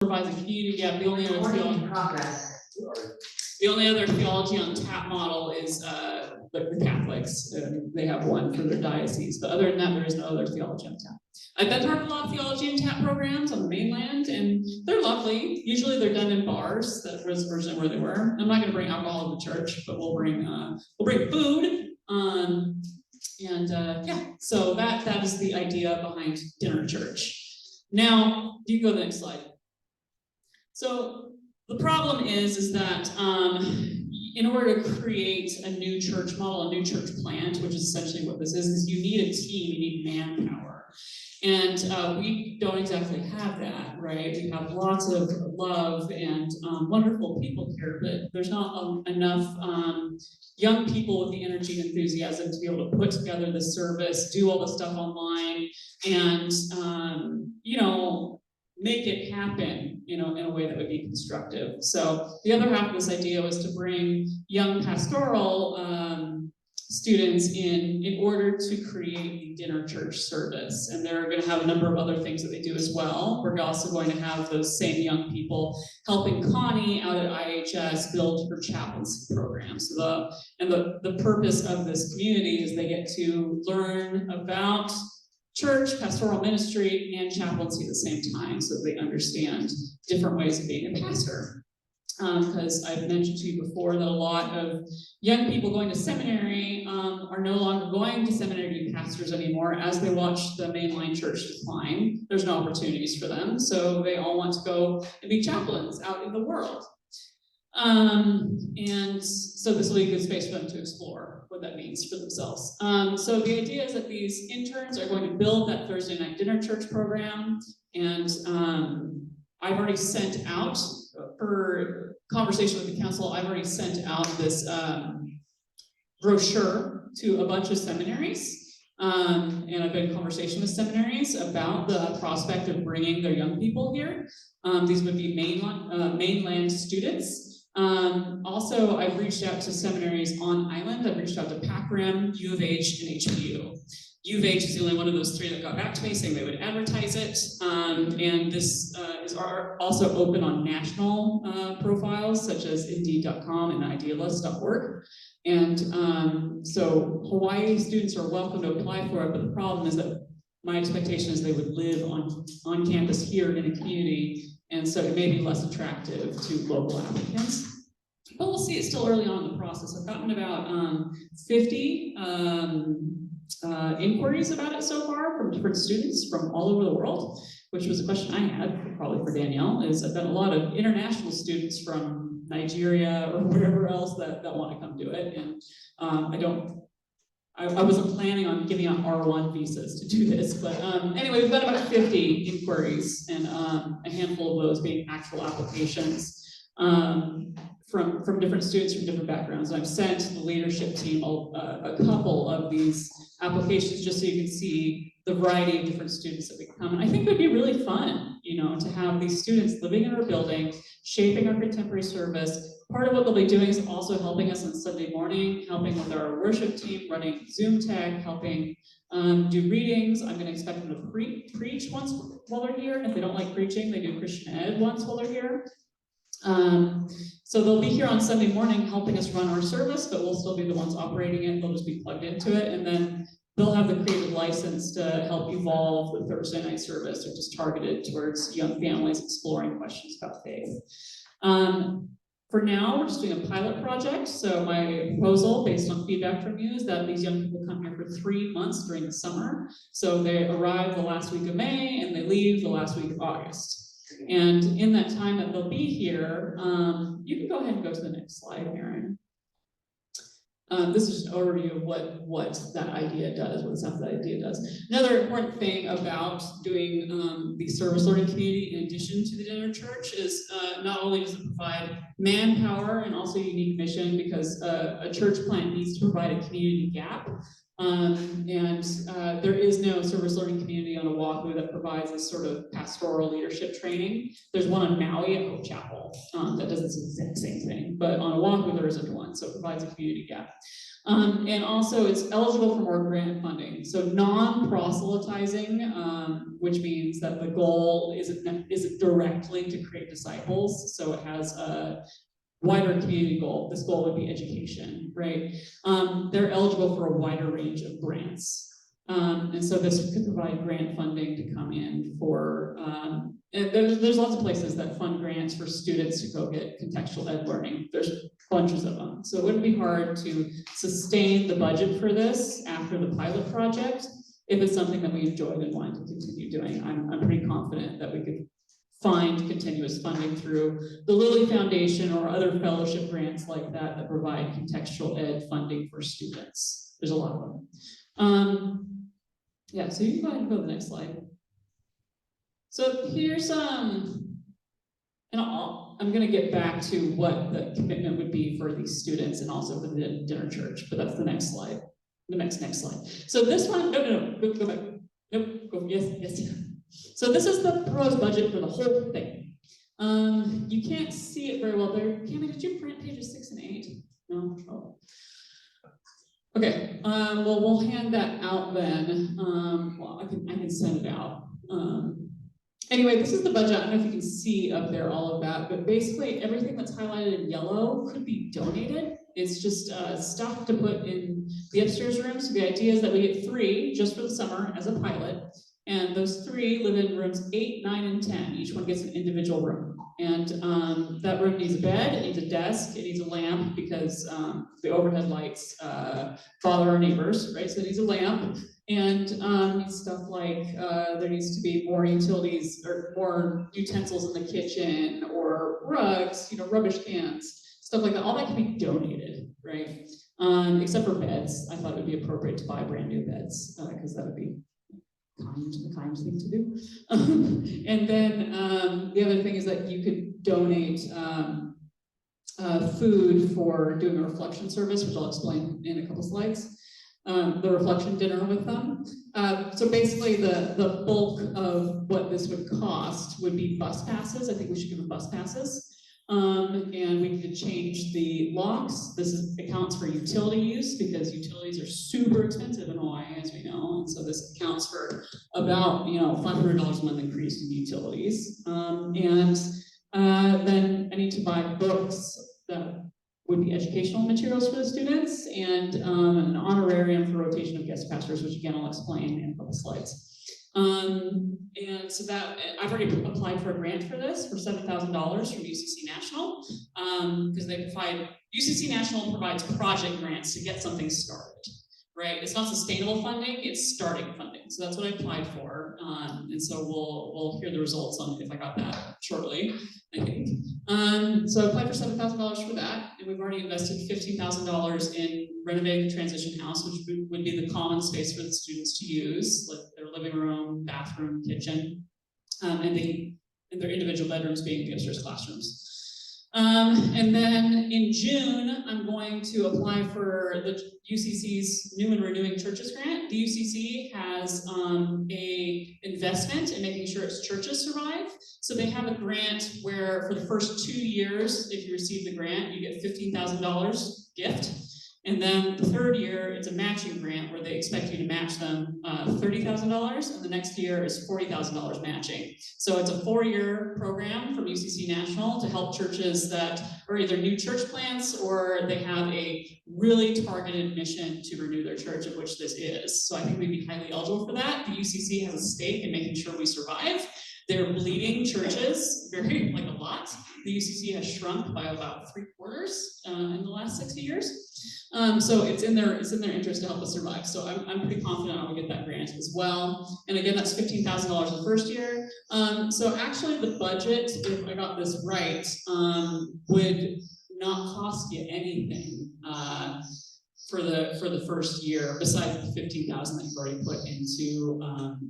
provides a community gap. The only other theology on tap model is the Catholics. They have one for their diocese, but other than that, there is no other theology on tap. I've been part of a lot of theology and tap programs on the mainland, and they're lovely. Usually they're done in bars. That was originally where they were. I'm not going to bring alcohol to the church, but we'll bring food. Yeah, so that is the idea behind dinner church. Now, you can go to the next slide. So the problem is that in order to create a new church model, a new church plant, which is essentially what this is you need a team, you need manpower. And we don't exactly have that, right? We have lots of love and wonderful people here, but there's not enough young people with the energy and enthusiasm to be able to put together the service, do all the stuff online, and make it happen, in a way that would be constructive. So the other half of this idea was to bring young pastoral students in order to create a dinner church service. And they're going to have a number of other things that they do as well. We're also going to have those same young people helping Connie out at IHS build her chaplaincy program. So the purpose of this community is they get to learn about church, pastoral ministry, and chaplaincy at the same time, so they understand different ways of being a pastor. Because I've mentioned to you before that a lot of young people going to seminary are no longer going to seminary to be pastors anymore as they watch the mainline church decline. There's no opportunities for them, so they all want to go and be chaplains out in the world. And so this will be a good space for them to explore what that means for themselves. So the idea is that these interns are going to build that Thursday night dinner church program, and I've already sent out, for conversation with the council, I've already sent out this brochure to a bunch of seminaries, and I've been in conversation with seminaries about the prospect of bringing their young people here. These would be mainland students. Also, I've reached out to seminaries on island. I've reached out to PACRIM, U of H, and HBU. U of H is the only one of those three that got back to me saying they would advertise it. And this is also open on national profiles such as Indeed.com and Idealist.org. And so Hawaii students are welcome to apply for it, but the problem is that my expectation is they would live on campus here in a community, and so it may be less attractive to local applicants. But we'll see, it's still early on in the process. I've gotten about 50 inquiries about it so far from different students from all over the world, which was a question I had, probably for Danielle, is I've got a lot of international students from Nigeria or wherever else that want to come do it. And I wasn't planning on giving out R1 visas to do this, but anyway, we've got about 50 inquiries, and a handful of those being actual applications from different students from different backgrounds. And I've sent the leadership team a couple of these applications just so you can see the variety of different students that we come. And I think it would be really fun, to have these students living in our building, shaping our contemporary service. Part of what they'll be doing is also helping us on Sunday morning, helping with our worship team, running Zoom tech, helping do readings. I'm going to expect them to preach once while they're here. If they don't like preaching, they do Christian ed once while they're here. So they'll be here on Sunday morning helping us run our service, but we'll still be the ones operating it. They'll just be plugged into it, and then they'll have the creative license to help evolve the Thursday night service, which is targeted towards young families exploring questions about faith. For now, we're just doing a pilot project. So my proposal, based on feedback from you, is that these young people come here for 3 months during the summer. So they arrive the last week of May and they leave the last week of August. And in that time that they'll be here, you can go ahead and go to the next slide, Irene. This is just an overview of what that idea does, what the South that idea does. Another important thing about doing the service learning community in addition to the dinner church is not only does it provide manpower and also a unique mission, because a church plant needs to provide a community gap. There is no service learning community on Oahu that provides this sort of pastoral leadership training. There's one on Maui at Hope Chapel that does this exact same thing, but on Oahu there isn't one, so it provides a community gap. And also it's eligible for more grant funding. So non-proselytizing, which means that the goal isn't directly to create disciples, so it has a wider community goal. This goal would be education, right? They're eligible for a wider range of grants. And so this could provide grant funding to come in for, and there's lots of places that fund grants for students to go get contextual ed learning. There's bunches of them. So it wouldn't be hard to sustain the budget for this after the pilot project if it's something that we enjoyed and wanted to continue doing. I'm pretty confident that we could find continuous funding through the Lilly Foundation or other fellowship grants like that that provide contextual ed funding for students. There's a lot of them. Yeah, so you can go ahead and go to the next slide. So here's, and I'm gonna get back to what the commitment would be for these students and also for the dinner church, but that's the next slide, the next slide. So this one, no, go back. Nope, go, yes. So this is the proposed budget for the whole thing. You can't see it very well there. Cammy, did you print pages 6 and 8? No? Oh. Okay, well, we'll hand that out then. Well, I can send it out. Anyway, this is the budget. I don't know if you can see up there all of that, but basically everything that's highlighted in yellow could be donated. It's just stuff to put in the upstairs rooms. So the idea is that we get 3 just for the summer as a pilot. And those 3 live in rooms 8, 9, and 10. Each one gets an individual room. And that room needs a bed, it needs a desk, it needs a lamp because the overhead lights bother our neighbors, right? So it needs a lamp. And needs stuff like there needs to be more utilities or more utensils in the kitchen or rugs, rubbish cans, stuff like that. All that can be donated, right? Except for beds. I thought it would be appropriate to buy brand new beds because that would be the kind thing to do. And then the other thing is that you could donate food for doing a reflection service, which I'll explain in a couple slides. The reflection dinner with them. So basically the bulk of what this would cost would be bus passes. I think we should give them bus passes. And we need to change the locks. This accounts for utility use because utilities are super expensive in Hawaii, as we know. And so this accounts for about, $500 a month increase in utilities. Then I need to buy books that would be educational materials for the students and an honorarium for rotation of guest pastors, which again, I'll explain in a couple slides. And so that I've already applied for a grant for this for $7,000 from UCC National because they provide, UCC National provides project grants to get something started, right? It's not sustainable funding, it's starting funding. So that's what I applied for. And so we'll hear the results on if I got that shortly, I think. So I applied for $7,000 for that, and we've already invested $15,000 in renovating the transition house, which would be the common space for the students to use, like their living room, bathroom, kitchen, and their individual bedrooms being the upstairs classrooms. And then in June, I'm going to apply for the UCC's New and Renewing Churches grant. The UCC has a investment in making sure its churches survive. So they have a grant where for the first 2 years, if you receive the grant, you get $15,000 gift. And then the third year, it's a matching grant where they expect you to match them $30,000, and the next year is $40,000 matching. So it's a 4-year program from UCC National to help churches that are either new church plants or they have a really targeted mission to renew their church, of which this is. So I think we'd be highly eligible for that. The UCC has a stake in making sure we survive. They're bleeding churches a lot. The UCC has shrunk by about 3/4 in the last 60 years. So it's in their interest to help us survive. So I'm pretty confident I'll get that grant as well. And again, that's $15,000 the first year. So actually the budget, if I got this right, would not cost you anything. for the first year, besides the $15,000 that you've already put into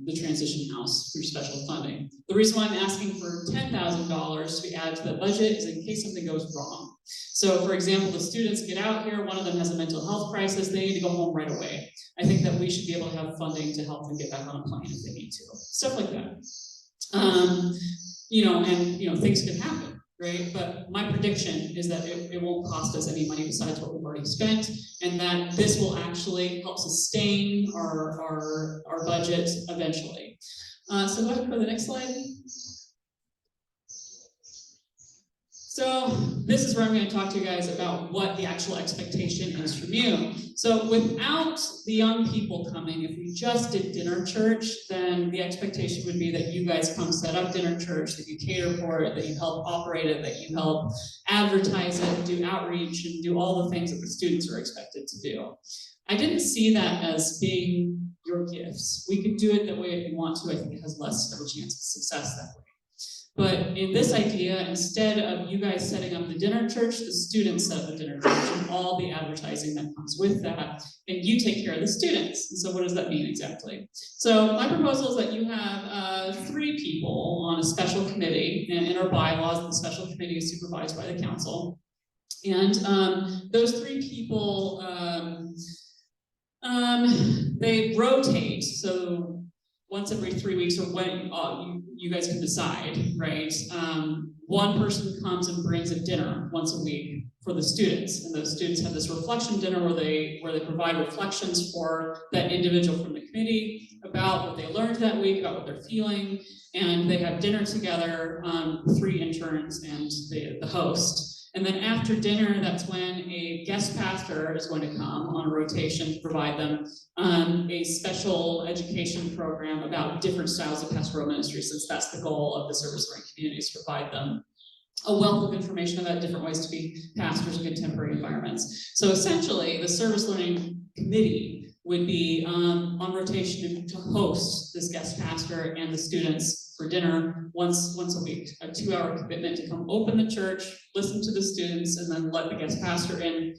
the transition house through special funding. The reason why I'm asking for $10,000 to be added to the budget is in case something goes wrong. So for example, the students get out here, one of them has a mental health crisis, they need to go home right away. I think that we should be able to have funding to help them get back on a plane if they need to. Stuff like that. Things can happen, right? But my prediction is that it won't cost us any money besides what we've already spent, and that this will actually help sustain our budget eventually. So go ahead and go to the next slide. So this is where I'm going to talk to you guys about what the actual expectation is from you. So without the young people coming, if we just did dinner church, then the expectation would be that you guys come set up dinner church, that you cater for it, that you help operate it, that you help advertise it, do outreach, and do all the things that the students are expected to do. I didn't see that as being your gifts. We could do it the way we want to. I think it has less of a chance of success that way. But in this idea, instead of you guys setting up the dinner church, the students set up the dinner church and all the advertising that comes with that, and you take care of the students. And so what does that mean exactly? So my proposal is that you have 3 people on a special committee, and in our bylaws, the special committee is supervised by the council. And those 3 people, they rotate, so once every 3 weeks, or when you guys can decide, right? One person comes and brings a dinner once a week for the students, and those students have this reflection dinner where they provide reflections for that individual from the committee about what they learned that week, about what they're feeling, and they have dinner together, 3 interns and the host. And then after dinner, that's when a guest pastor is going to come on a rotation to provide them a special education program about different styles of pastoral ministry, since that's the goal of the service-oriented communities, to provide them a wealth of information about different ways to be pastors in contemporary environments. So essentially, the service learning committee would be on rotation to host this guest pastor and the students for dinner once a week, a 2-hour commitment to come open the church, listen to the students, and then let the guest pastor in,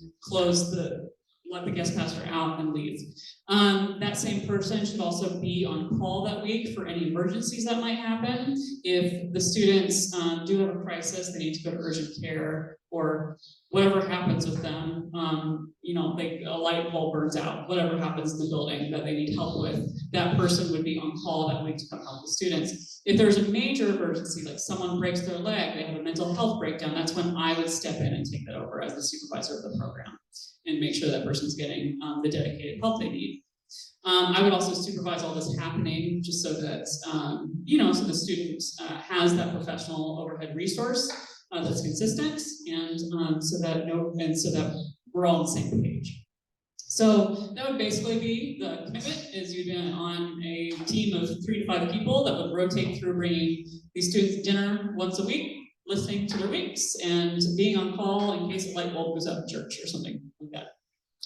let the guest pastor out and leave. That same person should also be on call that week for any emergencies that might happen. If the students do have a crisis, they need to go to urgent care, or whatever happens with them, a light bulb burns out, whatever happens in the building that they need help with, that person would be on call that week to come help the students. If there's a major emergency, like someone breaks their leg, they have a mental health breakdown, that's when I would step in and take that over as the supervisor of the program and make sure that person's getting the dedicated help they need. I would also supervise all this happening, just so that, so the student has that professional overhead resource that's consistent, and so that we're all on the same page. So that would basically be the commitment, is you'd be on a team of 3 to 5 people that would rotate through bringing these students dinner once a week, listening to their weeks, and being on call in case a light bulb goes out in church or something like that.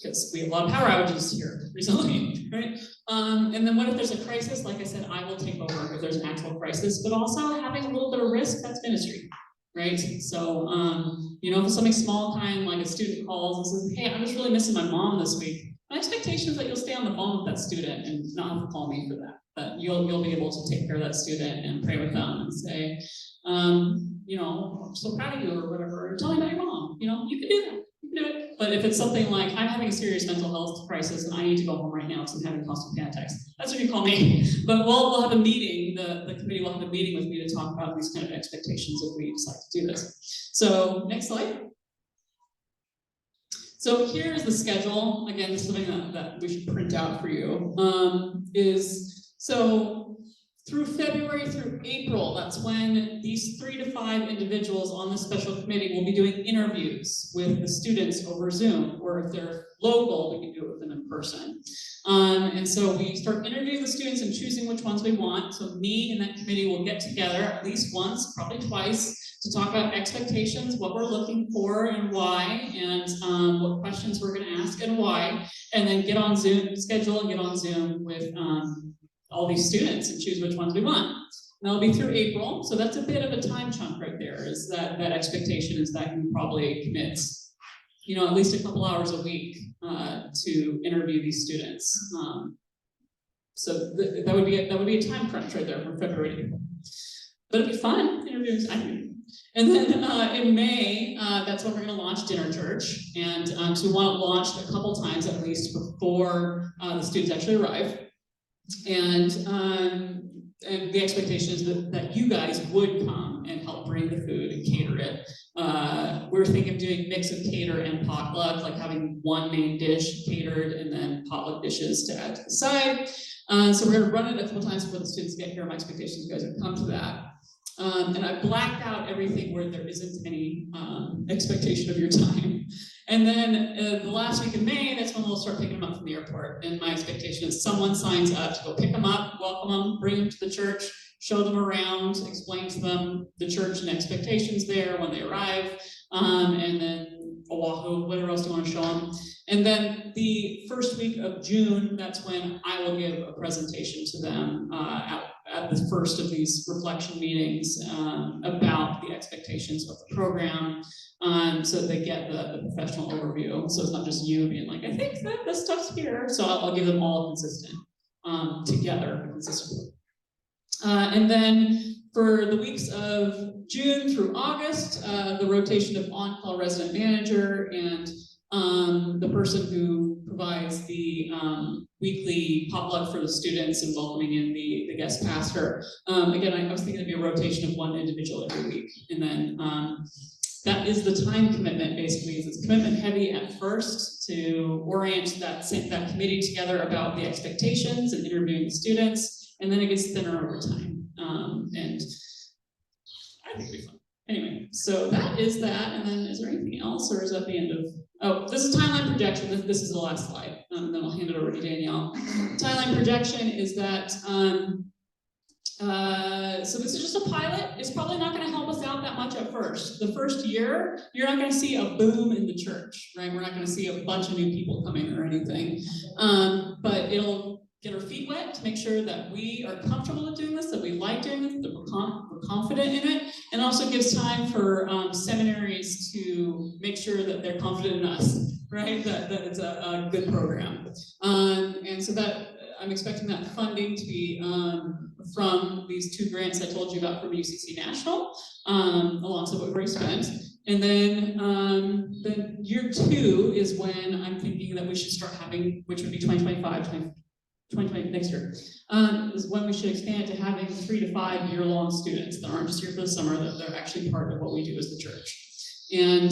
Because we have a lot of power outages here recently, right? And then what if there's a crisis? Like I said, I will take over if there's an actual crisis, but also having a little bit of risk, that's ministry, right? So, if it's something small kind, like a student calls and says, hey, I'm just really missing my mom this week, my expectation is that you'll stay on the phone with that student and not have to call me for that. That you'll be able to take care of that student and pray with them and say, I'm so proud of you, or whatever, tell me about your mom, you can do that. Do it. But if it's something like, I'm having a serious mental health crisis and I need to go home right now because I'm having constant panic attacks, that's when you call me. But we'll have a meeting, the committee will have a meeting with me to talk about these kind of expectations if we decide to do this. So next slide. So here's the schedule. Again, this is something that we should print out for you. Through February through April, that's when these 3 to 5 individuals on the special committee will be doing interviews with the students over Zoom, or if they're local, we can do it with them in person. And so we start interviewing the students and choosing which ones we want. So me and that committee will get together at least once, probably twice, to talk about expectations, what we're looking for and why, and what questions we're going to ask and why, and then get on Zoom, schedule and get on Zoom with all these students and choose which ones we want. And that'll be through April, so that's a bit of a time chunk right there, is that expectation is that you probably commit at least a couple hours a week to interview these students. So that would be a time crunch right there from February to April. But it'd be fun interviewing. I think. And then in May, that's when we're going to launch Dinner Church, and so we want to launch a couple times at least before the students actually arrive. And the expectation is that you guys would come and help bring the food and cater it. We're thinking of doing mix of cater and potluck, like having one main dish catered and then potluck dishes to add to the side. So we're going to run it a couple times before the students get here. My expectation is you guys would come to that. And I blacked out everything where there isn't any expectation of your time. And then the last week of May, that's when we'll start picking them up from the airport. And my expectation is someone signs up to go pick them up, welcome them, bring them to the church, show them around, explain to them the church and expectations there when they arrive, and then Oahu, whatever else you want to show them. And then the first week of June, that's when I will give a presentation to them at the first of these reflection meetings about the expectations of the program, so that they get the professional overview. So it's not just you being like, I think that this stuff's here. So I'll give them all consistent together, consistently. And then for the weeks of June through August, the rotation of on-call resident manager and the person who provides the weekly potluck for the students and welcoming in the guest pastor. Again, I was thinking it'd be a rotation of one individual every week. And then that is the time commitment, basically. It's commitment heavy at first to orient that committee together about the expectations and interviewing the students, and then it gets thinner over time. And I think it'll be fun. Anyway, so that is that, and then is there anything else, or is that the end of, oh, this is timeline projection. This is the last slide, then I'll hand it over to Danielle. Timeline projection is that, so this is just a pilot. It's probably not going to help us out that much at first. The first year, you're not going to see a boom in the church, right? We're not going to see a bunch of new people coming or anything, but it'll get our feet wet to make sure that we are comfortable with doing this, that we like doing this, that we're confident in it, and also gives time for seminaries to make sure that they're confident in us, right? That it's a good program. And so that I'm expecting that funding to be from these 2 grants I told you about from UCC National, alongside what we've already spent. And then year 2 is when I'm thinking that we should start having, which would be 2020 next year, is when we should expand to having 3 to 5 year-long students that aren't just here for the summer, that they're actually part of what we do as the church. And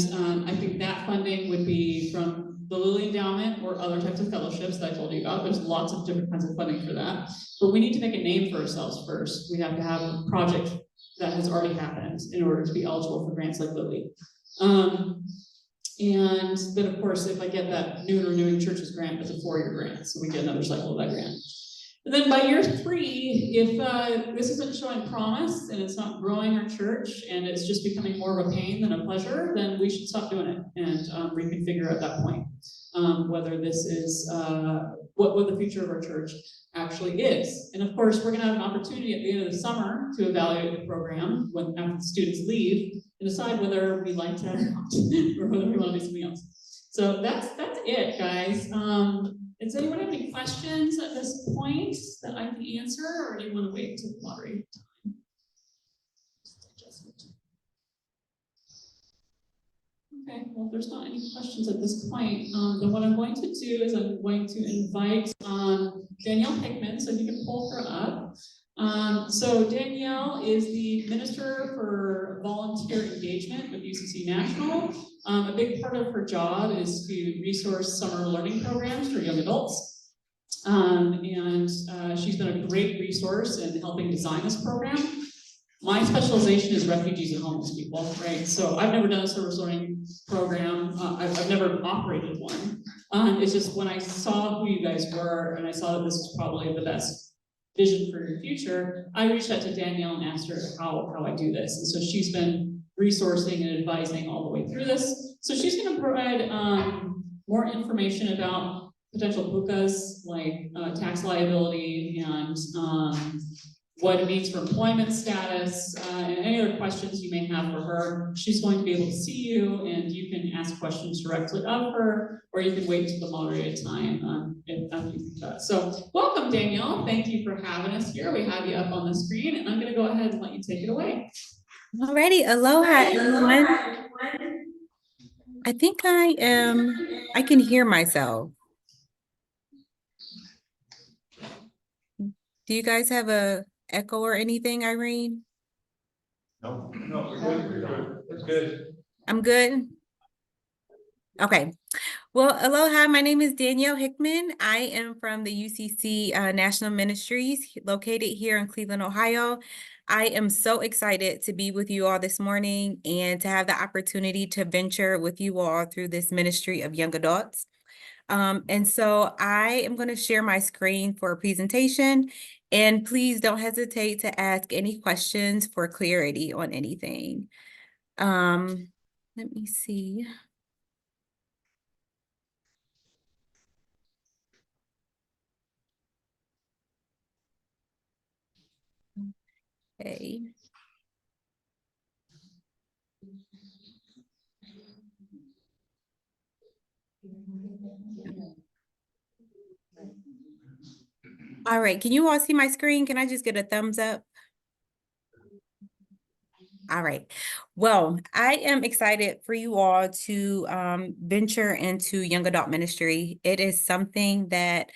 I think that funding would be from the Lilly Endowment or other types of fellowships that I told you about. There's lots of different kinds of funding for that. But we need to make a name for ourselves first. We have to have a project that has already happened in order to be eligible for grants like Lilly. And then, of course, if I get that New and Renewing Churches grant, it's a 4-year grant, so we get another cycle of that grant. And then by year 3, if this isn't showing promise and it's not growing our church and it's just becoming more of a pain than a pleasure, then we should stop doing it and reconfigure at that point whether this is what the future of our church actually is. And of course, we're going to have an opportunity at the end of the summer to evaluate the program when after the students leave and decide whether we like that or not, or whether we want to do something else. So that's it, guys. Does anyone have any questions at this point that I can answer, or do you want to wait to moderate time? Okay, well, if there's not any questions at this point, then what I'm going to do is I'm going to invite Danielle Hickman, so you can pull her up. So Danielle is the Minister for Volunteer Engagement with UCC National. A big part of her job is to resource summer learning programs for young adults. And she's been a great resource in helping design this program. My specialization is refugees and homeless people, right? So I've never done a service learning program. I've never operated one. It's just when I saw who you guys were and I saw that this was probably the best vision for your future, I reached out to Danielle and asked her how I do this. And so she's been resourcing and advising all the way through this. So she's going to provide more information about potential PUCAs, like tax liability and what it means for employment status, and any other questions you may have for her. She's going to be able to see you, and you can ask questions directly of her, or you can wait until the moderated time if you prefer. So welcome, Danielle. Thank you for having us here. We have you up on the screen, and I'm going to go ahead and let you take it away. Alrighty, aloha everyone. I think I can hear myself. Do you guys have a echo or anything, Irene? No, we're good. It's good. I'm good. Okay. Well, aloha, my name is Danielle Hickman. I am from the UCC National Ministries located here in Cleveland, Ohio. I am so excited to be with you all this morning and to have the opportunity to venture with you all through this ministry of young adults. And so I am going to share my screen for a presentation, and please don't hesitate to ask any questions for clarity on anything. Let me see. Okay. All right, can you all see my screen? Can I just get a thumbs up? All right. Well, I am excited for you all to venture into young adult ministry. It is something that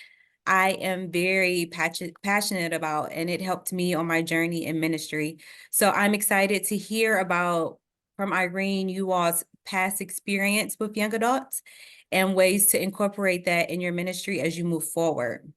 I am very passionate about, and it helped me on my journey in ministry. So I'm excited to hear about from Irene, you all's past experience with young adults and ways to incorporate that in your ministry as you move forward.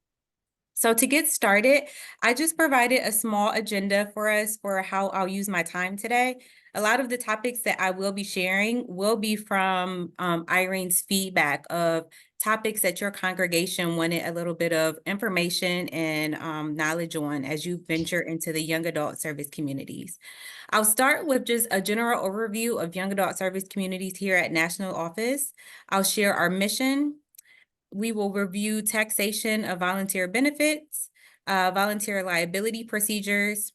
So to get started, I just provided a small agenda for us for how I'll use my time today. A lot of the topics that I will be sharing will be from Irene's feedback of topics that your congregation wanted a little bit of information and knowledge on as you venture into the young adult service communities. I'll start with just a general overview of young adult service communities here at National Office. I'll share our mission. We will review taxation of volunteer benefits, volunteer liability procedures,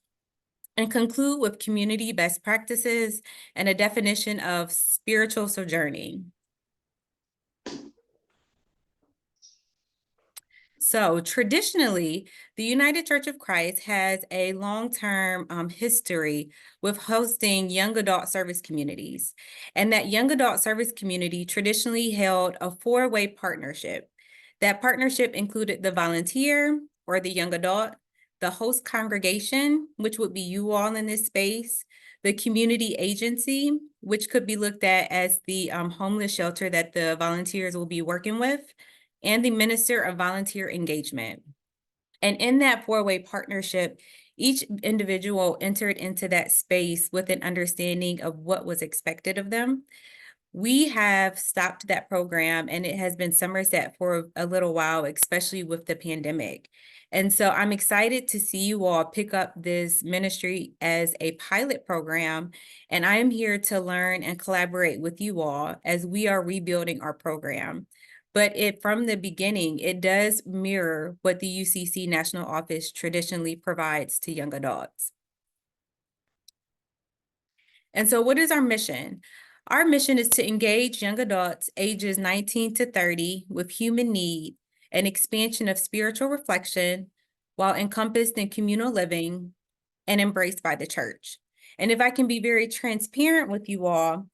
and conclude with community best practices and a definition of spiritual sojourning. So traditionally, the United Church of Christ has a long-term history with hosting young adult service communities. And that young adult service community traditionally held a four-way partnership. That partnership included the volunteer or the young adult, the host congregation, which would be you all in this space, the community agency, which could be looked at as the homeless shelter that the volunteers will be working with, and the Minister of Volunteer Engagement. And in that four-way partnership, each individual entered into that space with an understanding of what was expected of them. We have stopped that program, and it has been Somerset for a little while, especially with the pandemic. And so I'm excited to see you all pick up this ministry as a pilot program, and I am here to learn and collaborate with you all as we are rebuilding our program. But from the beginning, it does mirror what the UCC National Office traditionally provides to young adults. And so what is our mission? Our mission is to engage young adults ages 19 to 30 with human need and expansion of spiritual reflection while encompassed in communal living and embraced by the church. And if I can be very transparent with you all,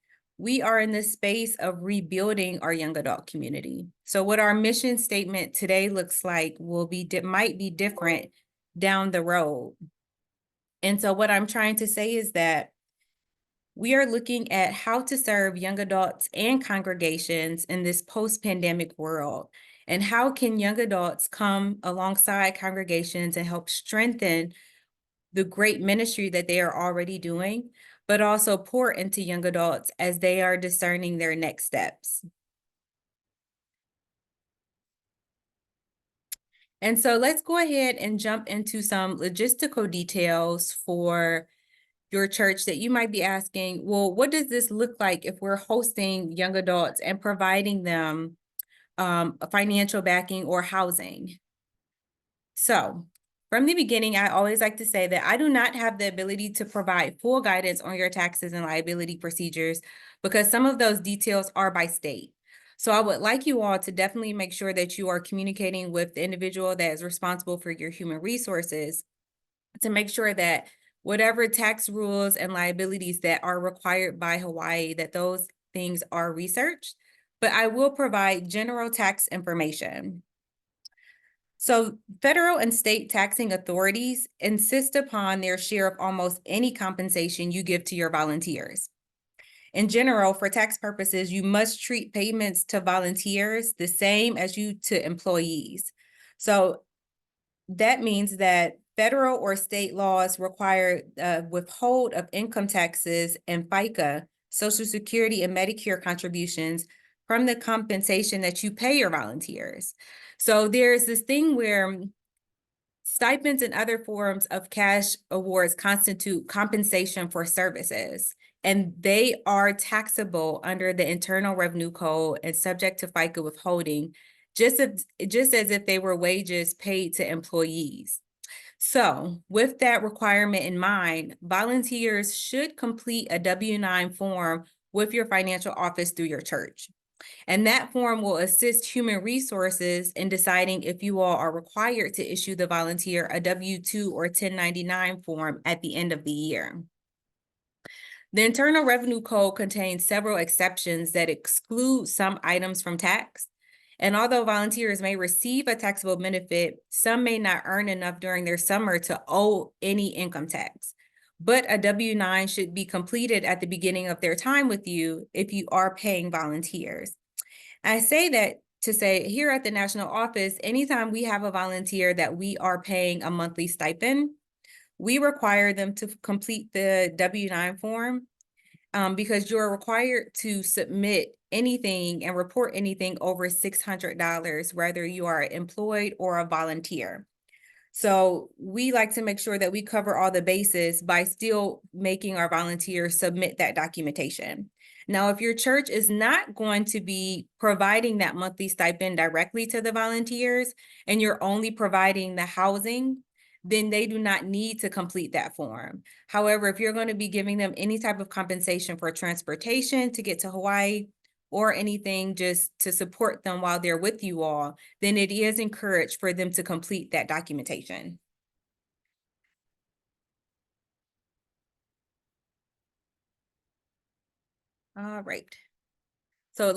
we are in the space of rebuilding our young adult community. So what our mission statement today looks like might be different down the road. And so what I'm trying to say is that we are looking at how to serve young adults and congregations in this post-pandemic world. And how can young adults come alongside congregations and help strengthen the great ministry that they are already doing, but also pour into young adults as they are discerning their next steps. And so let's go ahead and jump into some logistical details for your church that you might be asking, well, what does this look like if we're hosting young adults and providing them financial backing or housing? So From the beginning, I always like to say that I do not have the ability to provide full guidance on your taxes and liability procedures because some of those details are by state. So I would like you all to definitely make sure that you are communicating with the individual that is responsible for your human resources to make sure that whatever tax rules and liabilities that are required by Hawaii, that those things are researched. But I will provide general tax information. So federal and state taxing authorities insist upon their share of almost any compensation you give to your volunteers. In general, for tax purposes, you must treat payments to volunteers the same as you to employees. So that means that federal or state laws require withhold of income taxes and FICA, Social Security and Medicare contributions from the compensation that you pay your volunteers. So there's this thing where stipends and other forms of cash awards constitute compensation for services, and they are taxable under the Internal Revenue Code and subject to FICA withholding, just as if they were wages paid to employees. So with that requirement in mind, volunteers should complete a W-9 form with your financial office through your church. And that form will assist human resources in deciding if you all are required to issue the volunteer a W-2 or 1099 form at the end of the year. The Internal Revenue Code contains several exceptions that exclude some items from tax. And although volunteers may receive a taxable benefit, some may not earn enough during their summer to owe any income tax. But a W-9 should be completed at the beginning of their time with you if you are paying volunteers. I say that to say here at the national office, anytime we have a volunteer that we are paying a monthly stipend, we require them to complete the W-9 form because you're required to submit anything and report anything over $600, whether you are employed or a volunteer. So we like to make sure that we cover all the bases by still making our volunteers submit that documentation. Now, if your church is not going to be providing that monthly stipend directly to the volunteers and you're only providing the housing, then they do not need to complete that form. However, if you're going to be giving them any type of compensation for transportation to get to Hawaii or anything just to support them while they're with you all, then it is encouraged for them to complete that documentation. All right. So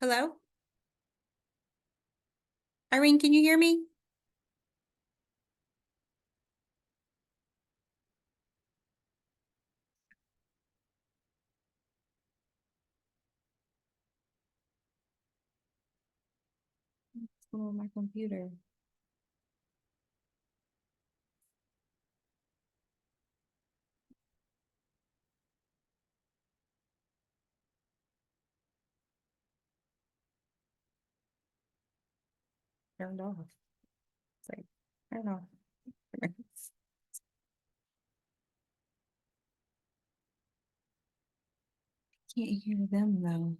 hello? Irene, can you hear me? What's going on with my computer? Turned off. It's like, turn off. Can't hear them though.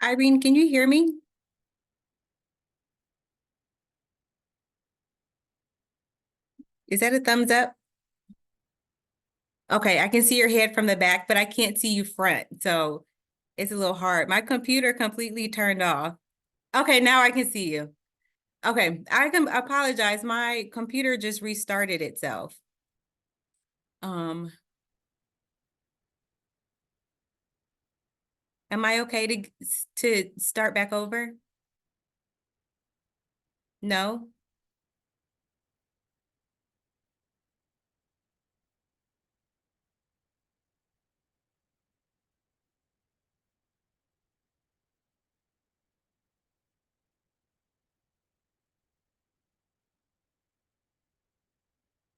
Irene, can you hear me? Is that a thumbs up? Okay, I can see your head from the back, but I can't see you front, so it's a little hard. My computer completely turned off. Okay, now I can see you. Okay, I can apologize. My computer just restarted itself. Am I okay to start back over? No?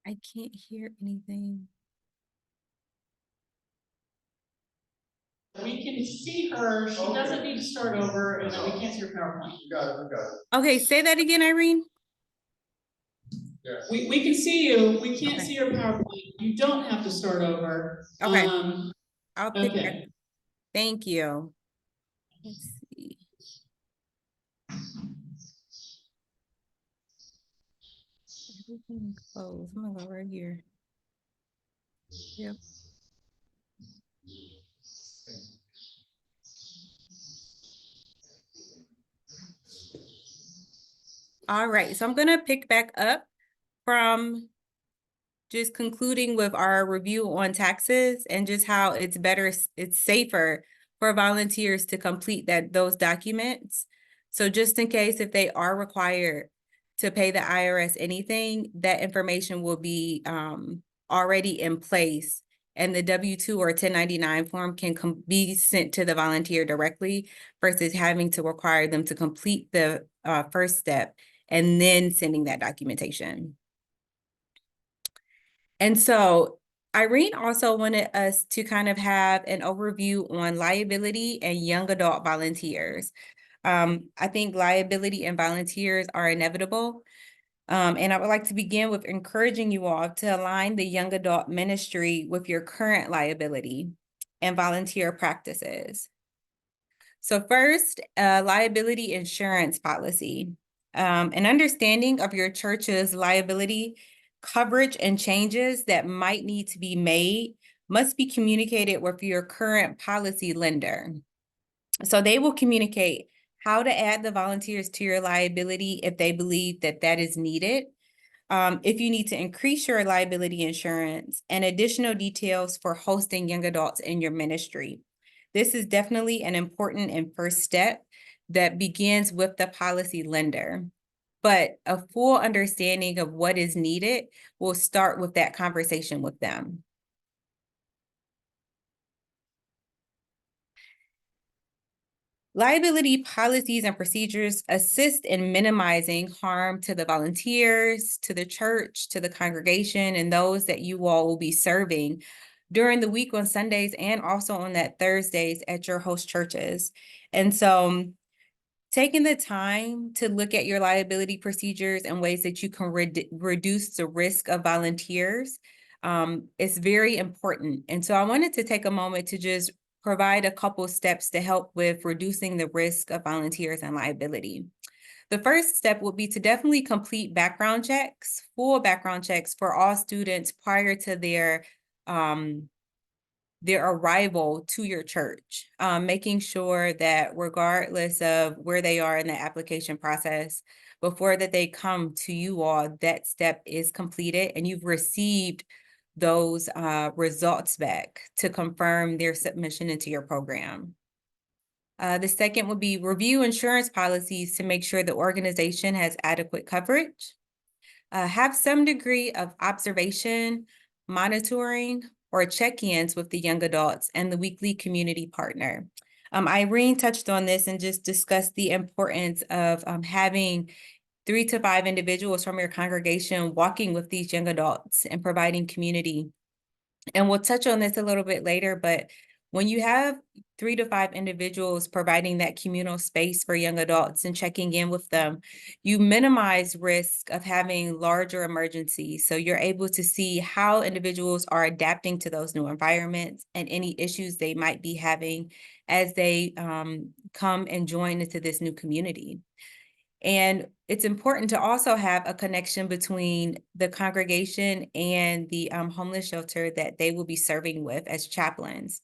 I can't hear anything. We can see her, she doesn't need to start over, and then we can't see her PowerPoint. We got it, we got it. Okay, say that again, Irene. Yeah. We can see you, we can't Okay. see your PowerPoint, you don't have to start over. Okay. I'll pick Okay. that. Thank you. Let's see. Everything closed. I'm gonna go right here. Yep. All right, so I'm gonna pick back up from just concluding with our review on taxes and just how it's better, it's safer for volunteers to complete those documents. So just in case if they are required to pay the IRS anything, that information will be already in place, and the W-2 or 1099 form can be sent to the volunteer directly versus having to require them to complete the first step and then sending that documentation. And so Irene also wanted us to kind of have an overview on liability and young adult volunteers. I think liability and volunteers are inevitable. And I would like to begin with encouraging you all to align the young adult ministry with your current liability and volunteer practices. So first, liability insurance policy. An understanding of your church's liability coverage and changes that might need to be made must be communicated with your current policy lender. So they will communicate how to add the volunteers to your liability if they believe that that is needed. If you need to increase your liability insurance, and additional details for hosting young adults in your ministry. This is definitely an important and first step that begins with the policy lender. But a full understanding of what is needed will start with that conversation with them. Liability policies and procedures assist in minimizing harm to the volunteers, to the church, to the congregation, and those that you all will be serving during the week on Sundays and also on that Thursdays at your host churches. And so taking the time to look at your liability procedures and ways that you can reduce the risk of volunteers is very important. And so I wanted to take a moment to just provide a couple steps to help with reducing the risk of volunteers and liability. The first step would be to definitely complete background checks, full background checks for all students prior to their arrival to your church, making sure that regardless of where they are in the application process, before that they come to you all, that step is completed and you've received those results back to confirm their submission into your program. The second would be review insurance policies to make sure the organization has adequate coverage. Have some degree of observation, monitoring, or check-ins with the young adults and the weekly community partner. Irene touched on this and just discussed the importance of having 3 to 5 individuals from your congregation walking with these young adults and providing community. And we'll touch on this a little bit later, but when you have 3 to 5 individuals providing that communal space for young adults and checking in with them, you minimize risk of having larger emergencies. So you're able to see how individuals are adapting to those new environments and any issues they might be having as they come and join into this new community. And it's important to also have a connection between the congregation and the homeless shelter that they will be serving with as chaplains.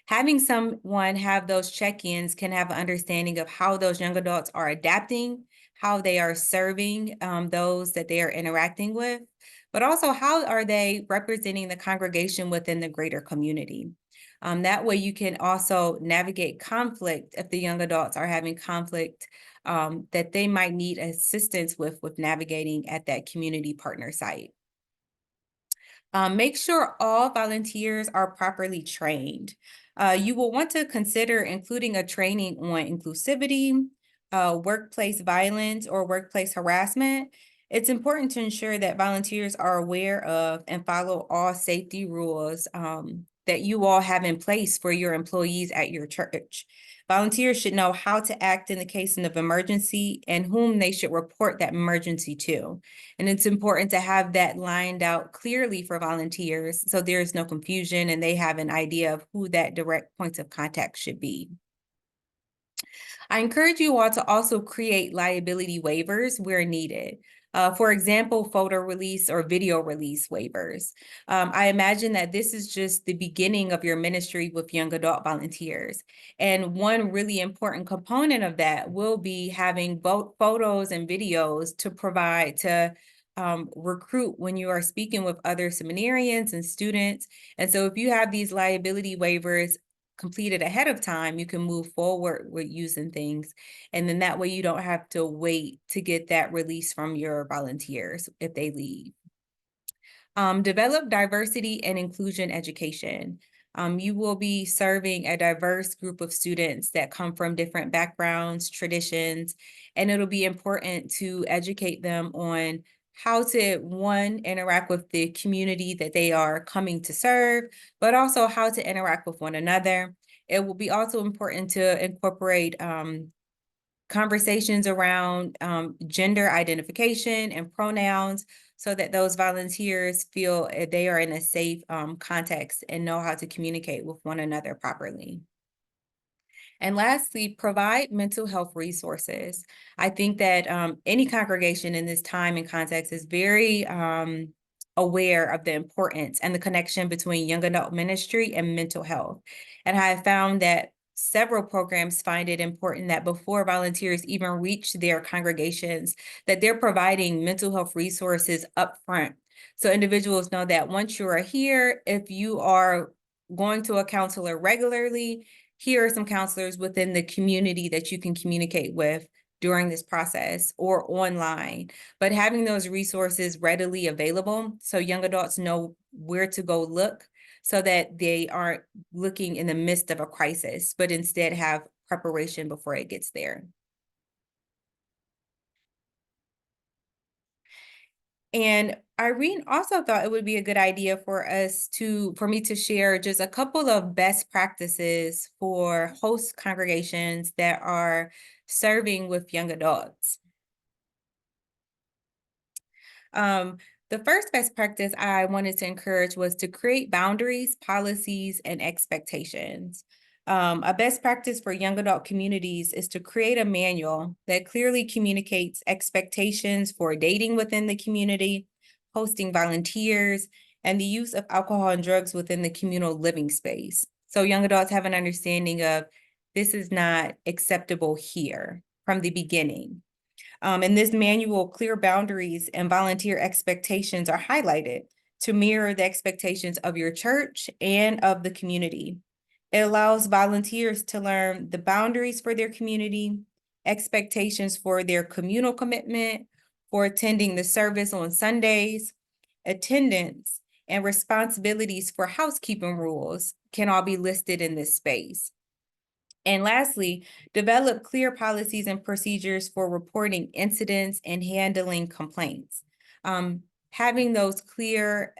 Having someone have those check-ins can have an understanding of how those young adults are adapting, how they are serving those that they are interacting with, but also how are they representing the congregation within the greater community. That way you can also navigate conflict if the young adults are having conflict that they might need assistance with navigating at that community partner site. Make sure all volunteers are properly trained. You will want to consider including a training on inclusivity, workplace violence, or workplace harassment. It's important to ensure that volunteers are aware of and follow all safety rules that you all have in place for your employees at your church. Volunteers should know how to act in the case of emergency and whom they should report that emergency to. And it's important to have that lined out clearly for volunteers so there's no confusion and they have an idea of who that direct points of contact should be. I encourage you all to also create liability waivers where needed. For example, photo release or video release waivers. I imagine that this is just the beginning of your ministry with young adult volunteers. And one really important component of that will be having both photos and videos to provide to recruit when you are speaking with other seminarians and students. And so if you have these liability waivers completed ahead of time, you can move forward with using things. And then that way you don't have to wait to get that release from your volunteers if they leave. Develop diversity and inclusion education. You will be serving a diverse group of students that come from different backgrounds, traditions, and it'll be important to educate them on how to, one, interact with the community that they are coming to serve, but also how to interact with one another. It will be also important to incorporate conversations around gender identification and pronouns so that those volunteers feel they are in a safe context and know how to communicate with one another properly. And lastly, provide mental health resources. I think that any congregation in this time and context is very aware of the importance and the connection between young adult ministry and mental health. And I have found that several programs find it important that before volunteers even reach their congregations, that they're providing mental health resources up front. So individuals know that once you are here, if you are going to a counselor regularly, here are some counselors within the community that you can communicate with during this process or online. But having those resources readily available so young adults know where to go look so that they aren't looking in the midst of a crisis, but instead have preparation before it gets there. And Irene also thought it would be a good idea for me to share just a couple of best practices for host congregations that are serving with young adults. The first best practice I wanted to encourage was to create boundaries, policies, and expectations. A best practice for young adult communities is to create a manual that clearly communicates expectations for dating within the community, hosting volunteers, and the use of alcohol and drugs within the communal living space. So young adults have an understanding of this is not acceptable here from the beginning. In this manual, clear boundaries and volunteer expectations are highlighted to mirror the expectations of your church and of the community. It allows volunteers to learn the boundaries for their community, expectations for their communal commitment, for attending the service on Sundays, attendance, and responsibilities for housekeeping rules can all be listed in this space. And lastly, develop clear policies and procedures for reporting incidents and handling complaints. Having those clear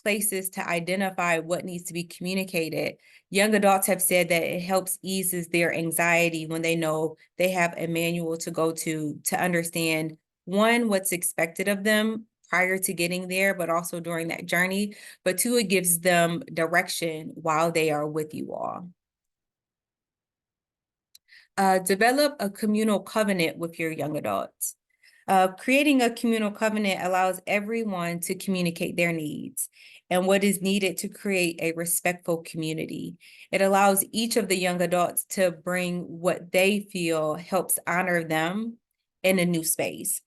places to identify what needs to be communicated. Young adults have said that it helps eases their anxiety when they know they have a manual to go to understand, one, what's expected of them prior to getting there, but also during that journey. But two, it gives them direction while they are with you all. Develop a communal covenant with your young adults. Creating a communal covenant allows everyone to communicate their needs and what is needed to create a respectful community. It allows each of the young adults to bring what they feel helps honor them in a new space.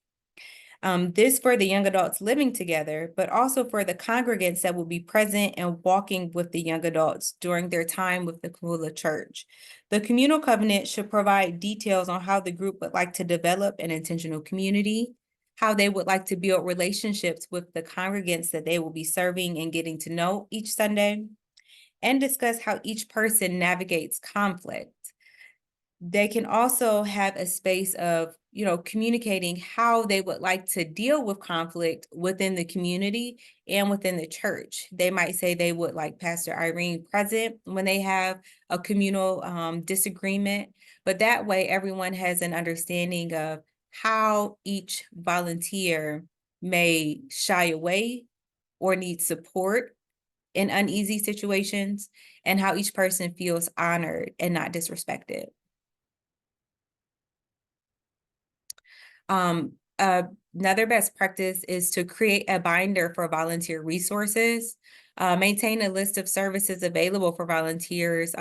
This for the young adults living together, but also for the congregants that will be present and walking with the young adults during their time with the Kula Church. The communal covenant should provide details on how the group would like to develop an intentional community, how they would like to build relationships with the congregants that they will be serving and getting to know each Sunday, and discuss how each person navigates conflict. They can also have a space of, communicating how they would like to deal with conflict within the community and within the church. They might say they would like Pastor Irene present when they have a communal disagreement, but that way everyone has an understanding of how each volunteer may shy away or need support in uneasy situations, and how each person feels honored and not disrespected. Another best practice is to create a binder for volunteer resources. Maintain a list of services available for volunteers.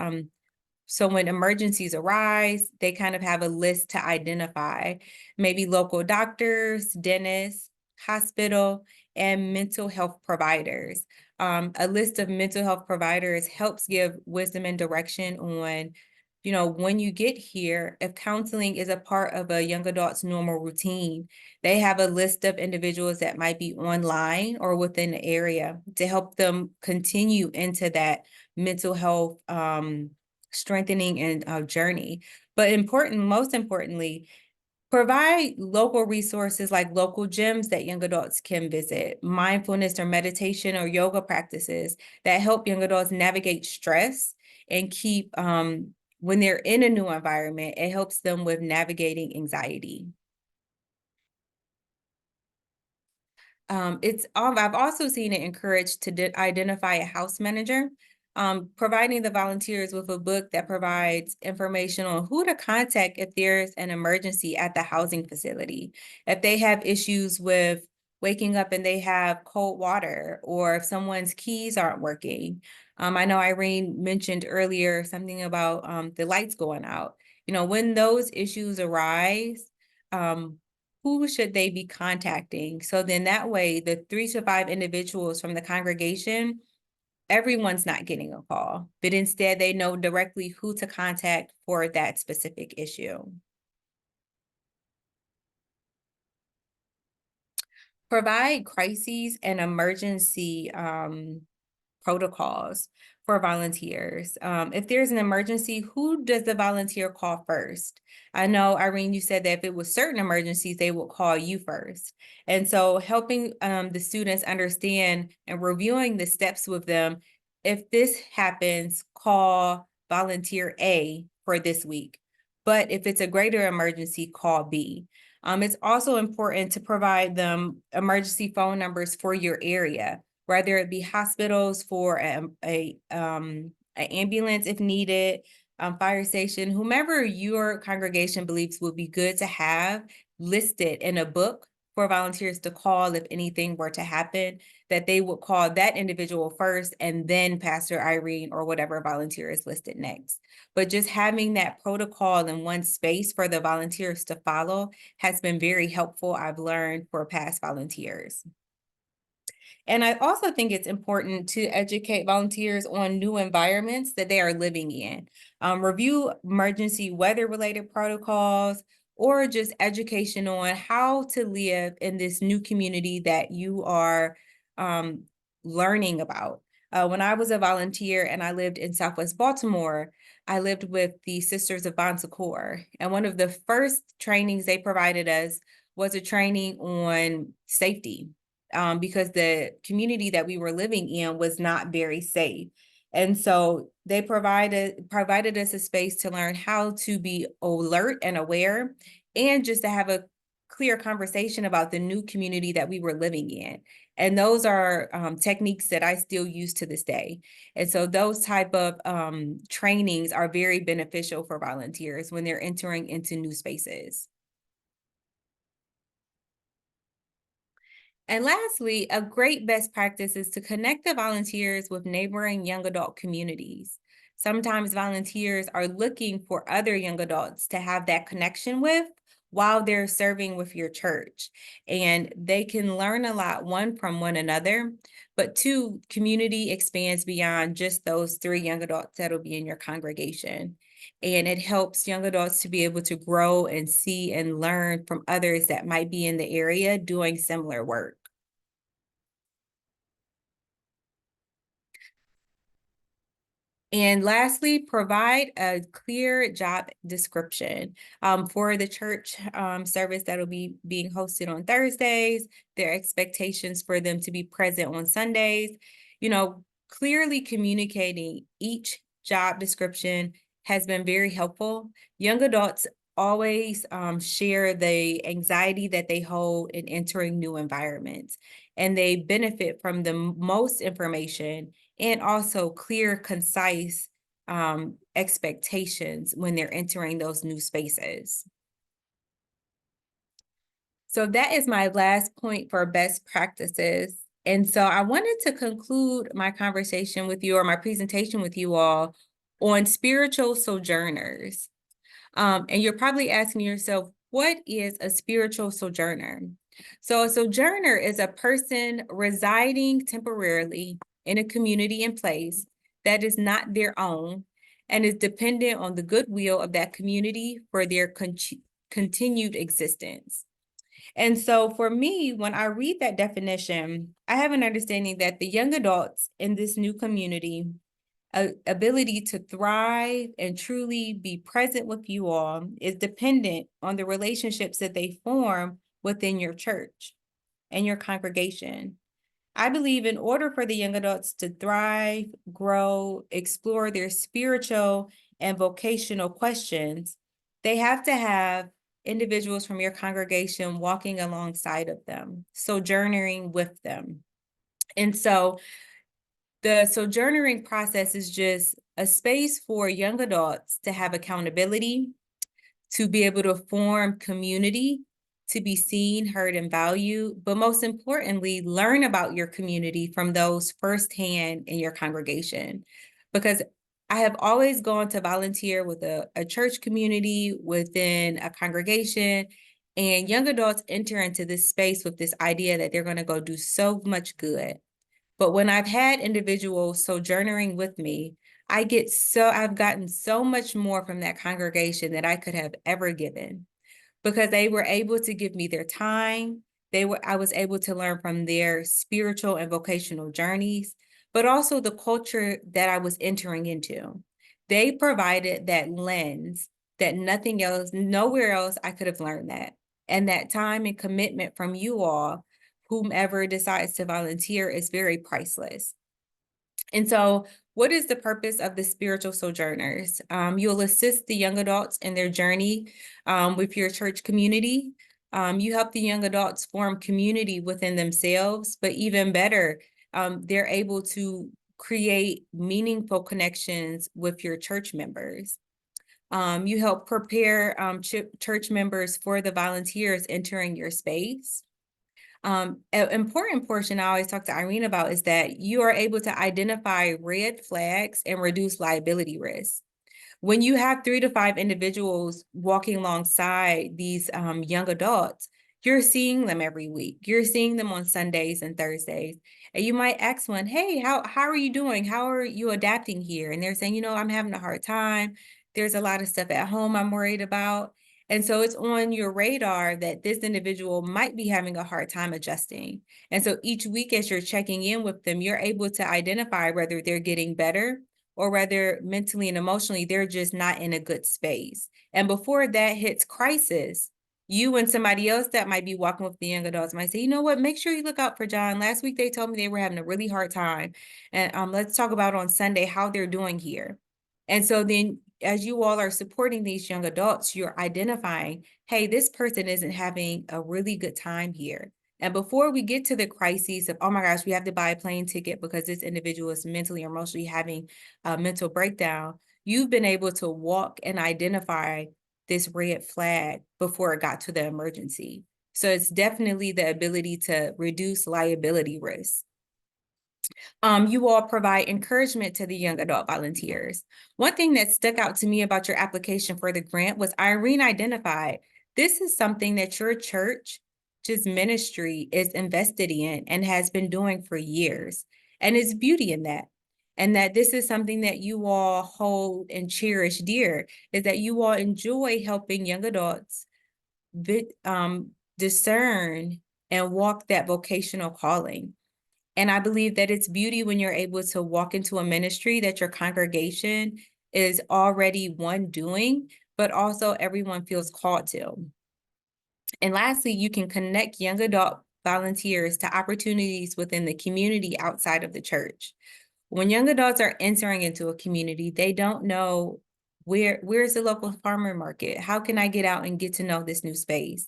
So when emergencies arise, they kind of have a list to identify maybe local doctors, dentists, hospital, and mental health providers. A list of mental health providers helps give wisdom and direction on, when you get here, if counseling is a part of a young adult's normal routine, they have a list of individuals that might be online or within the area to help them continue into that mental health strengthening and journey. But most importantly, provide local resources like local gyms that young adults can visit, mindfulness or meditation or yoga practices that help young adults navigate stress and keep, when they're in a new environment, it helps them with navigating anxiety. I've also seen it encouraged to identify a house manager, providing the volunteers with a book that provides information on who to contact if there's an emergency at the housing facility. If they have issues with waking up and they have cold water, or if someone's keys aren't working. I know Irene mentioned earlier something about the lights going out. When those issues arise, who should they be contacting? So then that way, the 3 to 5 individuals from the congregation, everyone's not getting a call, but instead they know directly who to contact for that specific issue. Provide crises and emergency protocols for volunteers. If there's an emergency, who does the volunteer call first? I know, Irene, you said that if it was certain emergencies, they would call you first. And so helping the students understand and reviewing the steps with them, if this happens, call volunteer A for this week. But if it's a greater emergency, call B. It's also important to provide them emergency phone numbers for your area, whether it be hospitals for an ambulance if needed, fire station, whomever your congregation believes would be good to have listed in a book for volunteers to call if anything were to happen, that they would call that individual first and then Pastor Irene or whatever volunteer is listed next. But just having that protocol in one space for the volunteers to follow has been very helpful, I've learned, for past volunteers. And I also think it's important to educate volunteers on new environments that they are living in. Review emergency weather-related protocols, or just education on how to live in this new community that you are learning about. When I was a volunteer and I lived in Southwest Baltimore, I lived with the Sisters of Bon Secours. And one of the first trainings they provided us was a training on safety. Because the community that we were living in was not very safe. And so they provided us a space to learn how to be alert and aware, and just to have a clear conversation about the new community that we were living in. And those are techniques that I still use to this day. And so those type of trainings are very beneficial for volunteers when they're entering into new spaces. And lastly, a great best practice is to connect the volunteers with neighboring young adult communities. Sometimes volunteers are looking for other young adults to have that connection with while they're serving with your church. And they can learn a lot, one, from one another, but two, community expands beyond just those 3 young adults that'll be in your congregation. And it helps young adults to be able to grow and see and learn from others that might be in the area doing similar work. And lastly, provide a clear job description for the church service that'll be being hosted on Thursdays, their expectations for them to be present on Sundays. You know, clearly communicating each job description has been very helpful. Young adults always share the anxiety that they hold in entering new environments, and they benefit from the most information and also clear, concise expectations when they're entering those new spaces. So that is my last point for best practices. And so I wanted to conclude my conversation with you, or my presentation with you all, on spiritual sojourners. And you're probably asking yourself, what is a spiritual sojourner? So a sojourner is a person residing temporarily in a community and place that is not their own and is dependent on the goodwill of that community for their continued existence. And so for me, when I read that definition, I have an understanding that the young adults in this new community ability to thrive and truly be present with you all is dependent on the relationships that they form within your church and your congregation. I believe in order for the young adults to thrive, grow, explore their spiritual and vocational questions, they have to have individuals from your congregation walking alongside of them, sojourning with them. And so the sojourning process is just a space for young adults to have accountability, to be able to form community, to be seen, heard, and valued, but most importantly, learn about your community from those firsthand in your congregation. Because I have always gone to volunteer with a church community within a congregation, and young adults enter into this space with this idea that they're going to go do so much good. But when I've had individuals sojourning with me, I've gotten so much more from that congregation that I could have ever given, because they were able to give me their time. I was able to learn from their spiritual and vocational journeys, but also the culture that I was entering into. They provided that lens that nothing else, nowhere else I could have learned that. And that time and commitment from you all, whomever decides to volunteer, is very priceless. And so what is the purpose of the spiritual sojourners? You'll assist the young adults in their journey with your church community. You help the young adults form community within themselves, but even better, they're able to create meaningful connections with your church members. You help prepare church members for the volunteers entering your space. An important portion I always talk to Irene about is that you are able to identify red flags and reduce liability risk. When you have 3 to 5 individuals walking alongside these young adults, you're seeing them every week. You're seeing them on Sundays and Thursdays. And you might ask one, hey, how are you doing? How are you adapting here? And they're saying, I'm having a hard time. There's a lot of stuff at home I'm worried about. And so it's on your radar that this individual might be having a hard time adjusting. And so each week as you're checking in with them, you're able to identify whether they're getting better or whether mentally and emotionally they're just not in a good space. And before that hits crisis, you and somebody else that might be walking with the young adults might say, you know what, make sure you look out for John. Last week they told me they were having a really hard time. And let's talk about on Sunday how they're doing here. And so then as you all are supporting these young adults, you're identifying, hey, this person isn't having a really good time here. And before we get to the crises of, oh my gosh, we have to buy a plane ticket because this individual is mentally or emotionally having a mental breakdown, you've been able to walk and identify this red flag before it got to the emergency. So it's definitely the ability to reduce liability risk. You all provide encouragement to the young adult volunteers. One thing that stuck out to me about your application for the grant was Irene identified, this is something that your church's ministry is invested in and has been doing for years. And it's beauty in that. And that this is something that you all hold and cherish dear, is that you all enjoy helping young adults discern and walk that vocational calling. And I believe that it's beauty when you're able to walk into a ministry that your congregation is already one doing, but also everyone feels called to. And lastly, you can connect young adult volunteers to opportunities within the community outside of the church. When young adults are entering into a community, they don't know where's the local farmer market? How can I get out and get to know this new space?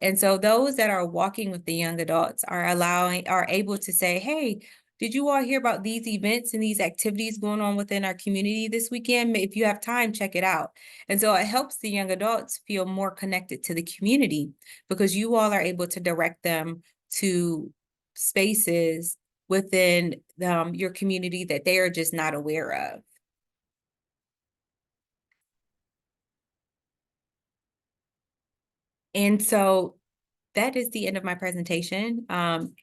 And so those that are walking with the young adults are able to say, hey, did you all hear about these events and these activities going on within our community this weekend? If you have time, check it out. And so it helps the young adults feel more connected to the community because you all are able to direct them to spaces within your community that they are just not aware of. And so that is the end of my presentation.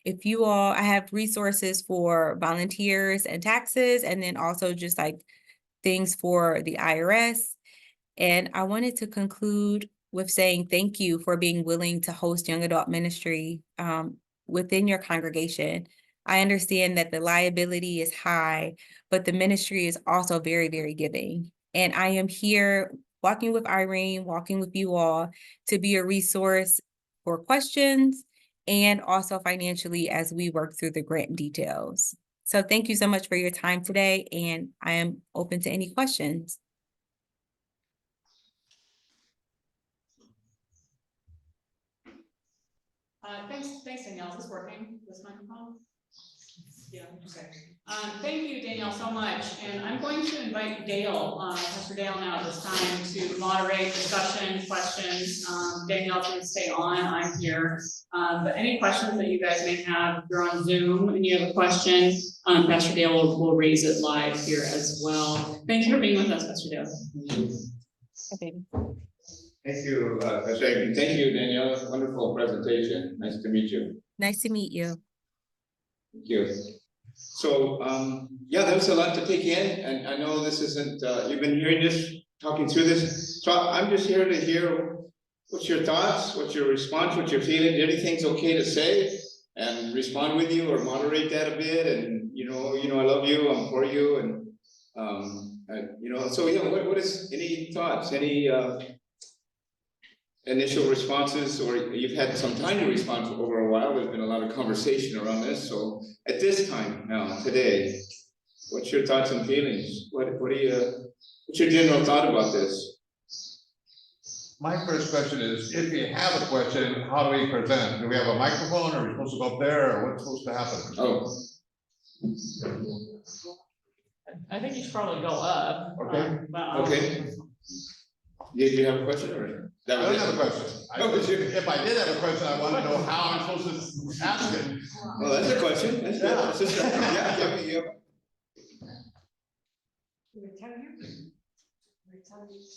If you all, I have resources for volunteers and taxes, and then also just like things for the IRS. And I wanted to conclude with saying thank you for being willing to host young adult ministry within your congregation. I understand that the liability is high, but the ministry is also very, very giving. And I am here walking with Irene, walking with you all to be a resource for questions and also financially as we work through the grant details. So thank you so much for your time today, and I am open to any questions. Thanks, Danielle. Is this working? This microphone? Yeah, okay. Thank you, Danielle, so much. And I'm going to invite Dale, Pastor Dale now at this time to moderate discussion, questions. Danielle's going to stay on, I'm here. But any questions that you guys may have, if you're on Zoom and you have a question, Pastor Dale will raise it live here as well. Thank you for being with us, Pastor Dale. Okay. Thank you, Pastor. Thank you, Danielle. Wonderful presentation. Nice to meet you. Nice to meet you. Thank you. So, yeah, that was a lot to take in, and I know this isn't, you've been hearing this, talking through this, so I'm just here to hear what's your thoughts, what's your response, what you're feeling, anything's okay to say, and respond with you or moderate that a bit, and you know, I love you, I'm for you, and you know, so yeah, what is, any thoughts, any initial responses, or you've had some time to respond over a while, there's been a lot of conversation around this, so at this time now, today, what's your thoughts and feelings? What do you, what's your general thought about this? My first question is, if you have a question, how do we present? Do we have a microphone, or are we supposed to go up there, or what's supposed to happen? Oh, I think you should probably go up. Okay. okay. Did you have a question, or? I don't have a question. Oh, If I did have a question, I want to know how I'm supposed to ask it. Well, that's a question. That's good. That's just, yeah.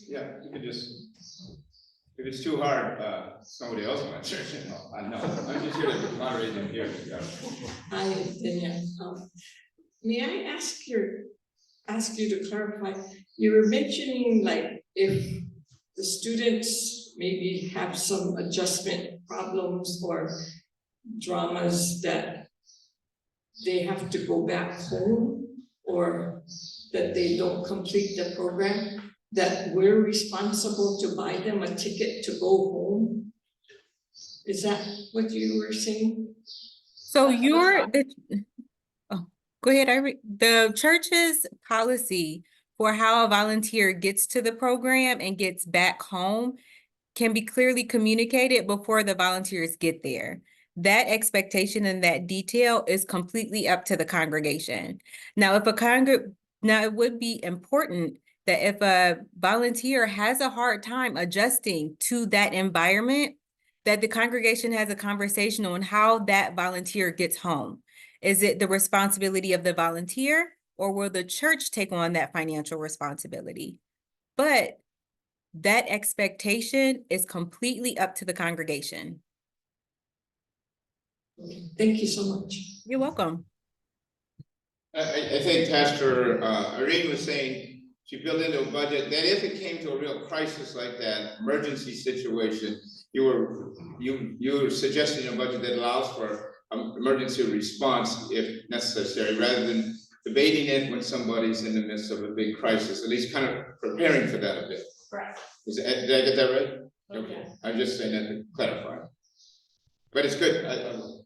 Yeah, you could just, if it's too hard, somebody else might answer. No, I know. I'm just here to moderate them here. Yeah. Hi, Danielle. May I ask you to clarify? You were mentioning like if the students maybe have some adjustment problems or dramas that they have to go back home, or that they don't complete the program, that we're responsible to buy them a ticket to go home? Is that what you were saying? So go ahead. The church's policy for how a volunteer gets to the program and gets back home can be clearly communicated before the volunteers get there. That expectation and that detail is completely up to the congregation. Now, now it would be important that if a volunteer has a hard time adjusting to that environment, that the congregation has a conversation on how that volunteer gets home. Is it the responsibility of the volunteer, or will the church take on that financial responsibility? But that expectation is completely up to the congregation. Thank you so much. You're welcome. I think Pastor Irene was saying she built into a budget that if it came to a real crisis like that, emergency situation, you were suggesting a budget that allows for emergency response if necessary, rather than debating it when somebody's in the midst of a big crisis, at least kind of preparing for that a bit. Correct. Did I get that right? Okay. I'm just saying that to clarify. But it's good,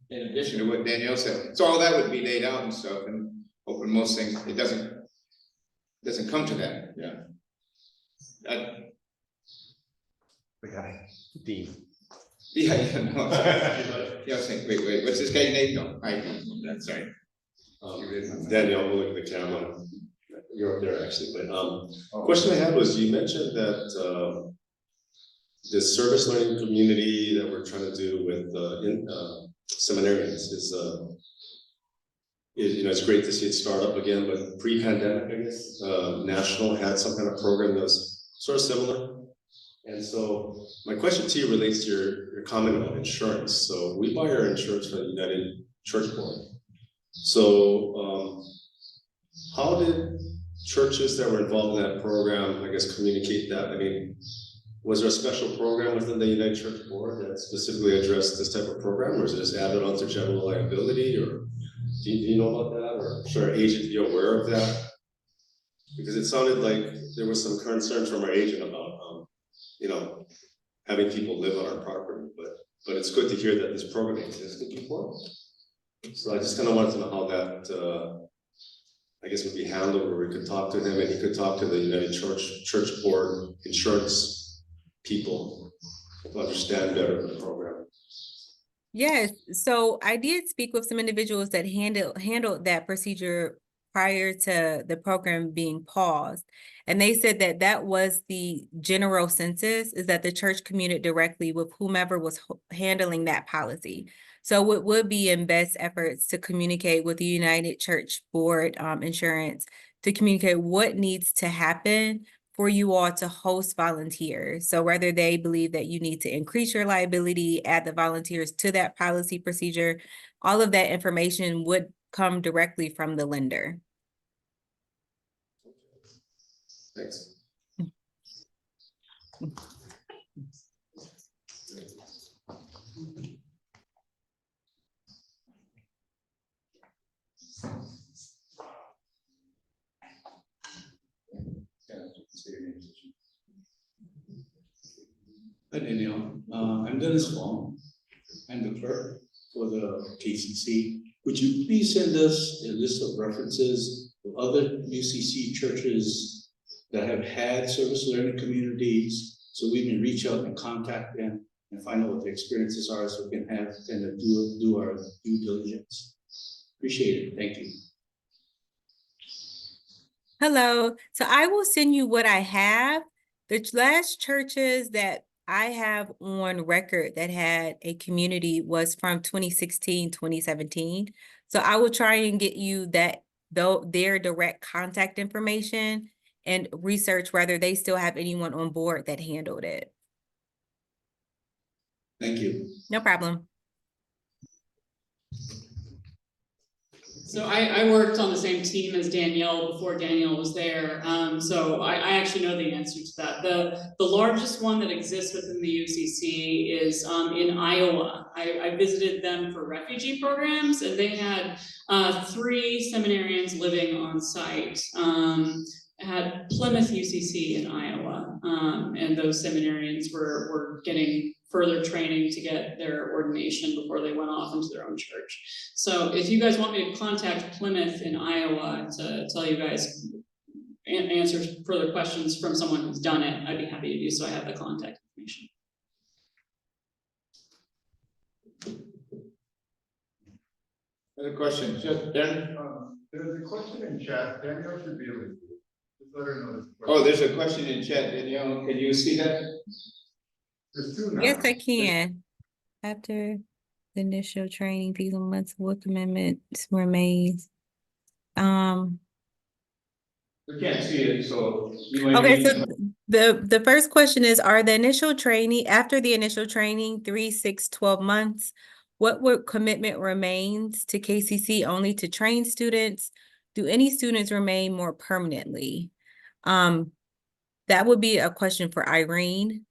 in addition to what Danielle said. So all that would be laid out and stuff, and hoping most things, it doesn't come to that, yeah. We got it. Dean. Yeah, no. Yeah, I was saying, wait, what's this guy's name? No, that's right. Danielle, look at the camera. You're up there actually, but question I had was, you mentioned that the service learning community that we're trying to do with seminarians is you know, it's great to see it start up again, but pre-pandemic, I guess, National had some kind of program that was sort of similar. And so my question to you relates to your comment about insurance. So we buy our insurance from the United Church Board. So how did churches that were involved in that program, I guess, communicate that? I mean, was there a special program within the United Church Board that specifically addressed this type of program, or is it just added on to general liability, or do you know about that, or should our agent be aware of that? Because it sounded like there was some concern from our agent about, you know, having people live on our property, but it's good to hear that this program existed before. So I just kind of wanted to know how that, I guess, would be handled, where we could talk to him and he could talk to the United Church Board insurance people to understand better the program. Yes, so I did speak with some individuals that handled that procedure prior to the program being paused. And they said that that was the general census, is that the church communicated directly with whomever was handling that policy. So it would be in best efforts to communicate with the United Church Board Insurance to communicate what needs to happen for you all to host volunteers. So whether they believe that you need to increase your liability, add the volunteers to that policy procedure, all of that information would come directly from the lender. Thanks. Hi Danielle, I'm Dennis Wong. I'm the clerk for the KCC. Would you please send us a list of references of other UCC churches that have had service learning communities, so we can reach out and contact them and find out what the experiences are, so we can have and do our due diligence. Appreciate it. Thank you. Hello. So I will send you what I have. The last churches that I have on record that had a community was from 2016, 2017. So I will try and get you their direct contact information and research whether they still have anyone on board that handled it. Thank you. No problem. So I worked on the same team as Danielle before Danielle was there. So I actually know the answer to that. The largest one that exists within the UCC is in Iowa. I visited them for refugee programs, and they had 3 seminarians living on site. Had Plymouth UCC in Iowa, and those seminarians were getting further training to get their ordination before they went off into their own church. So if you guys want me to contact Plymouth in Iowa to tell you guys answer further questions from someone who's done it, I'd be happy to do so. I have the contact information. Another question, Darren? There's a question in chat, Danielle should be able to. Just let her know. Oh, there's a question in chat, Danielle, can you see that? There's two now. Yes, I can. After the initial training, fees and months, what commitments were made? We can't see it, so. you might Okay, need so to- the first question is, are the initial training, after the initial training, 3, 6, 12 months, what would commitment remains to KCC only to train students? Do any students remain more permanently? That would be a question for Irene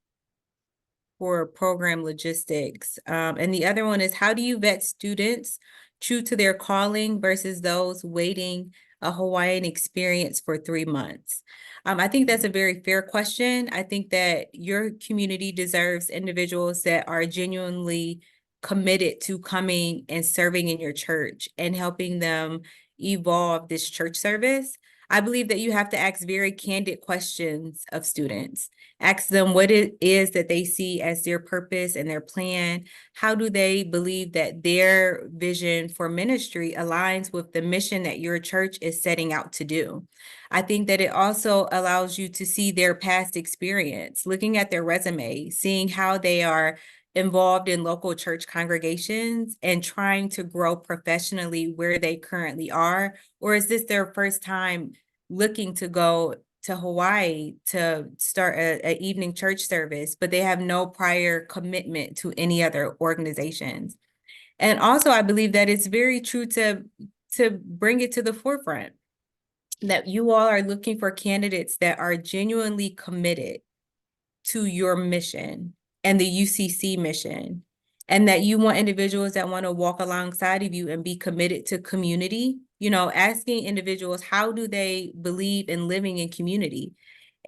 for program logistics. And the other one is, how do you vet students true to their calling versus those waiting a Hawaiian experience for 3 months? I think that's a very fair question. I think that your community deserves individuals that are genuinely committed to coming and serving in your church and helping them evolve this church service. I believe that you have to ask very candid questions of students. Ask them what it is that they see as their purpose and their plan. How do they believe that their vision for ministry aligns with the mission that your church is setting out to do? I think that it also allows you to see their past experience, looking at their resume, seeing how they are involved in local church congregations and trying to grow professionally where they currently are? Or is this their first time looking to go to Hawaii to start a evening church service, but they have no prior commitment to any other organizations? And also, I believe that it's very true to bring it to the forefront that you all are looking for candidates that are genuinely committed to your mission and the UCC mission, and that you want individuals that want to walk alongside of you and be committed to community. You know, asking individuals, how do they believe in living in community?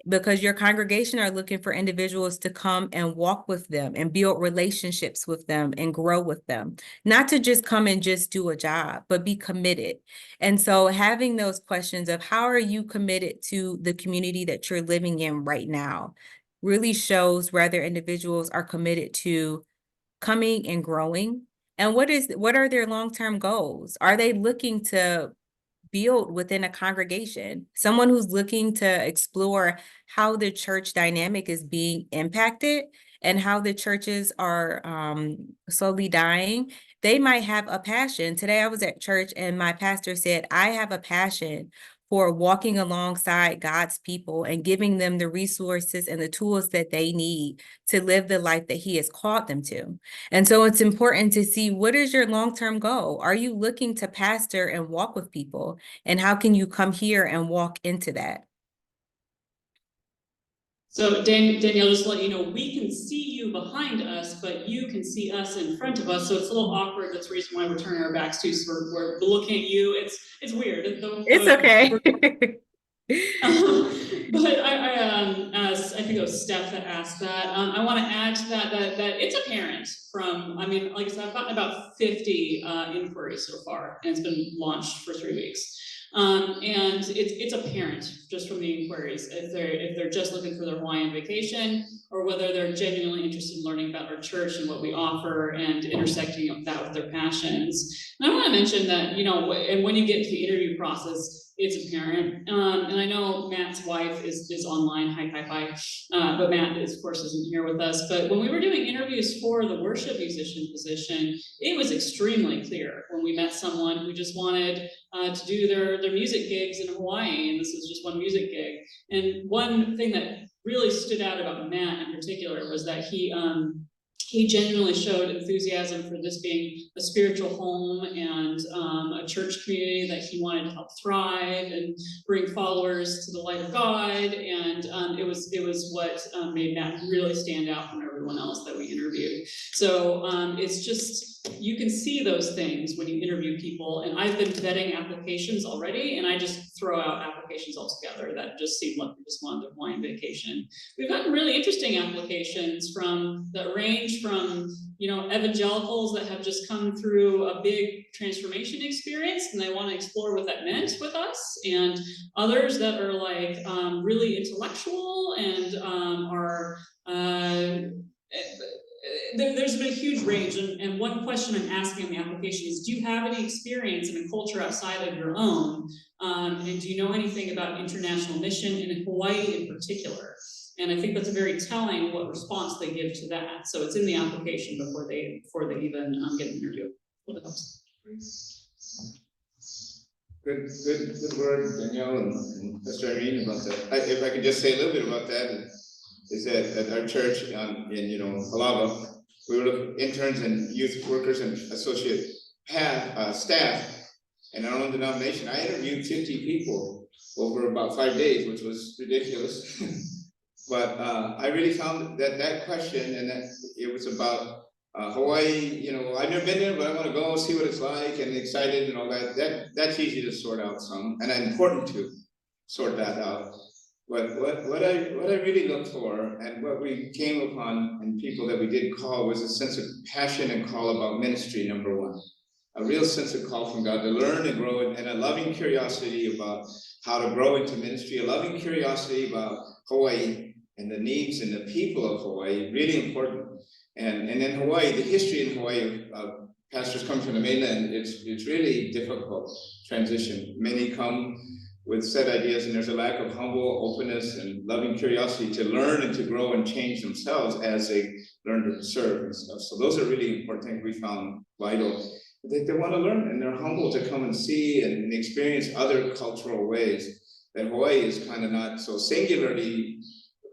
Because your congregation are looking for individuals to come and walk with them and build relationships with them and grow with them, not to just come and just do a job, but be committed. And so having those questions of how are you committed to the community that you're living in right now really shows whether individuals are committed to coming and growing. And what are their long-term goals? Are they looking to build within a congregation? Someone who's looking to explore how the church dynamic is being impacted and how the churches are slowly dying. They might have a passion. Today I was at church and my pastor said, I have a passion for walking alongside God's people and giving them the resources and the tools that they need to live the life that He has called them to. And so it's important to see, what is your long-term goal? Are you looking to pastor and walk with people? And how can you come here and walk into that? So Danielle, just to let you know, we can see you behind us, but you can see us in front of us. So it's a little awkward. That's the reason why we're turning our backs to. So we're looking at you. It's weird. It's okay. But I think it was Steph that asked that. I want to add to that it's apparent from, I mean, like I said, I've gotten about 50 inquiries so far, and it's been launched for 3 weeks. And it's apparent just from the inquiries if they're just looking for their Hawaiian vacation, or whether they're genuinely interested in learning about our church and what we offer and intersecting that with their passions. And I want to mention that, you know, and when you get into the interview process, it's apparent. And I know Matt's wife is online, hi. But Matt, of course, isn't here with us. But when we were doing interviews for the worship musician position, it was extremely clear when we met someone who just wanted to do their music gigs in Hawaii, and this is just one music gig. And one thing that really stood out about Matt in particular was that he genuinely showed enthusiasm for this being a spiritual home and a church community that he wanted to help thrive and bring followers to the light of God. And it was what made Matt really stand out from everyone else that we interviewed. So it's just, you can see those things when you interview people, and I've been vetting applications already, and I just throw out applications altogether that just seem like they just wanted their Hawaiian vacation. We've gotten really interesting applications that range from, you know, evangelicals that have just come through a big transformation experience and they want to explore what that meant with us, and others that are like really intellectual and are there's been a huge range, and one question I'm asking in the application is, do you have any experience in a culture outside of your own? And do you know anything about international mission, and in Hawaii in particular? And I think that's a very telling what response they give to that. So it's in the application before they even get an interview. What else? Good word, Danielle and Pastor Irene, about that. If I could just say a little bit about that, is that at our church in Palava, we were interns and youth workers and associate staff in our own denomination. I interviewed 50 people over about 5 days, which was ridiculous. But I really found that question, and that it was about Hawaii. I've never been there, but I want to go see what it's like, and excited and all that. That's easy to sort out some, and important to sort that out. But what I really look for, and what we came upon in people that we did call, was a sense of passion and call about ministry, number one. A real sense of call from God to learn and grow, and a loving curiosity about how to grow into ministry, a loving curiosity about Hawaii and the needs and the people of Hawaii, really important. And in Hawaii, the history in Hawaii of pastors coming from the mainland, it's really difficult transition. Many come with set ideas, and there's a lack of humble openness and loving curiosity to learn and to grow and change themselves as they learn to serve and stuff. So those are really important things we found vital. They want to learn, and they're humble to come and see and experience other cultural ways. That Hawaii is kind of not so singularly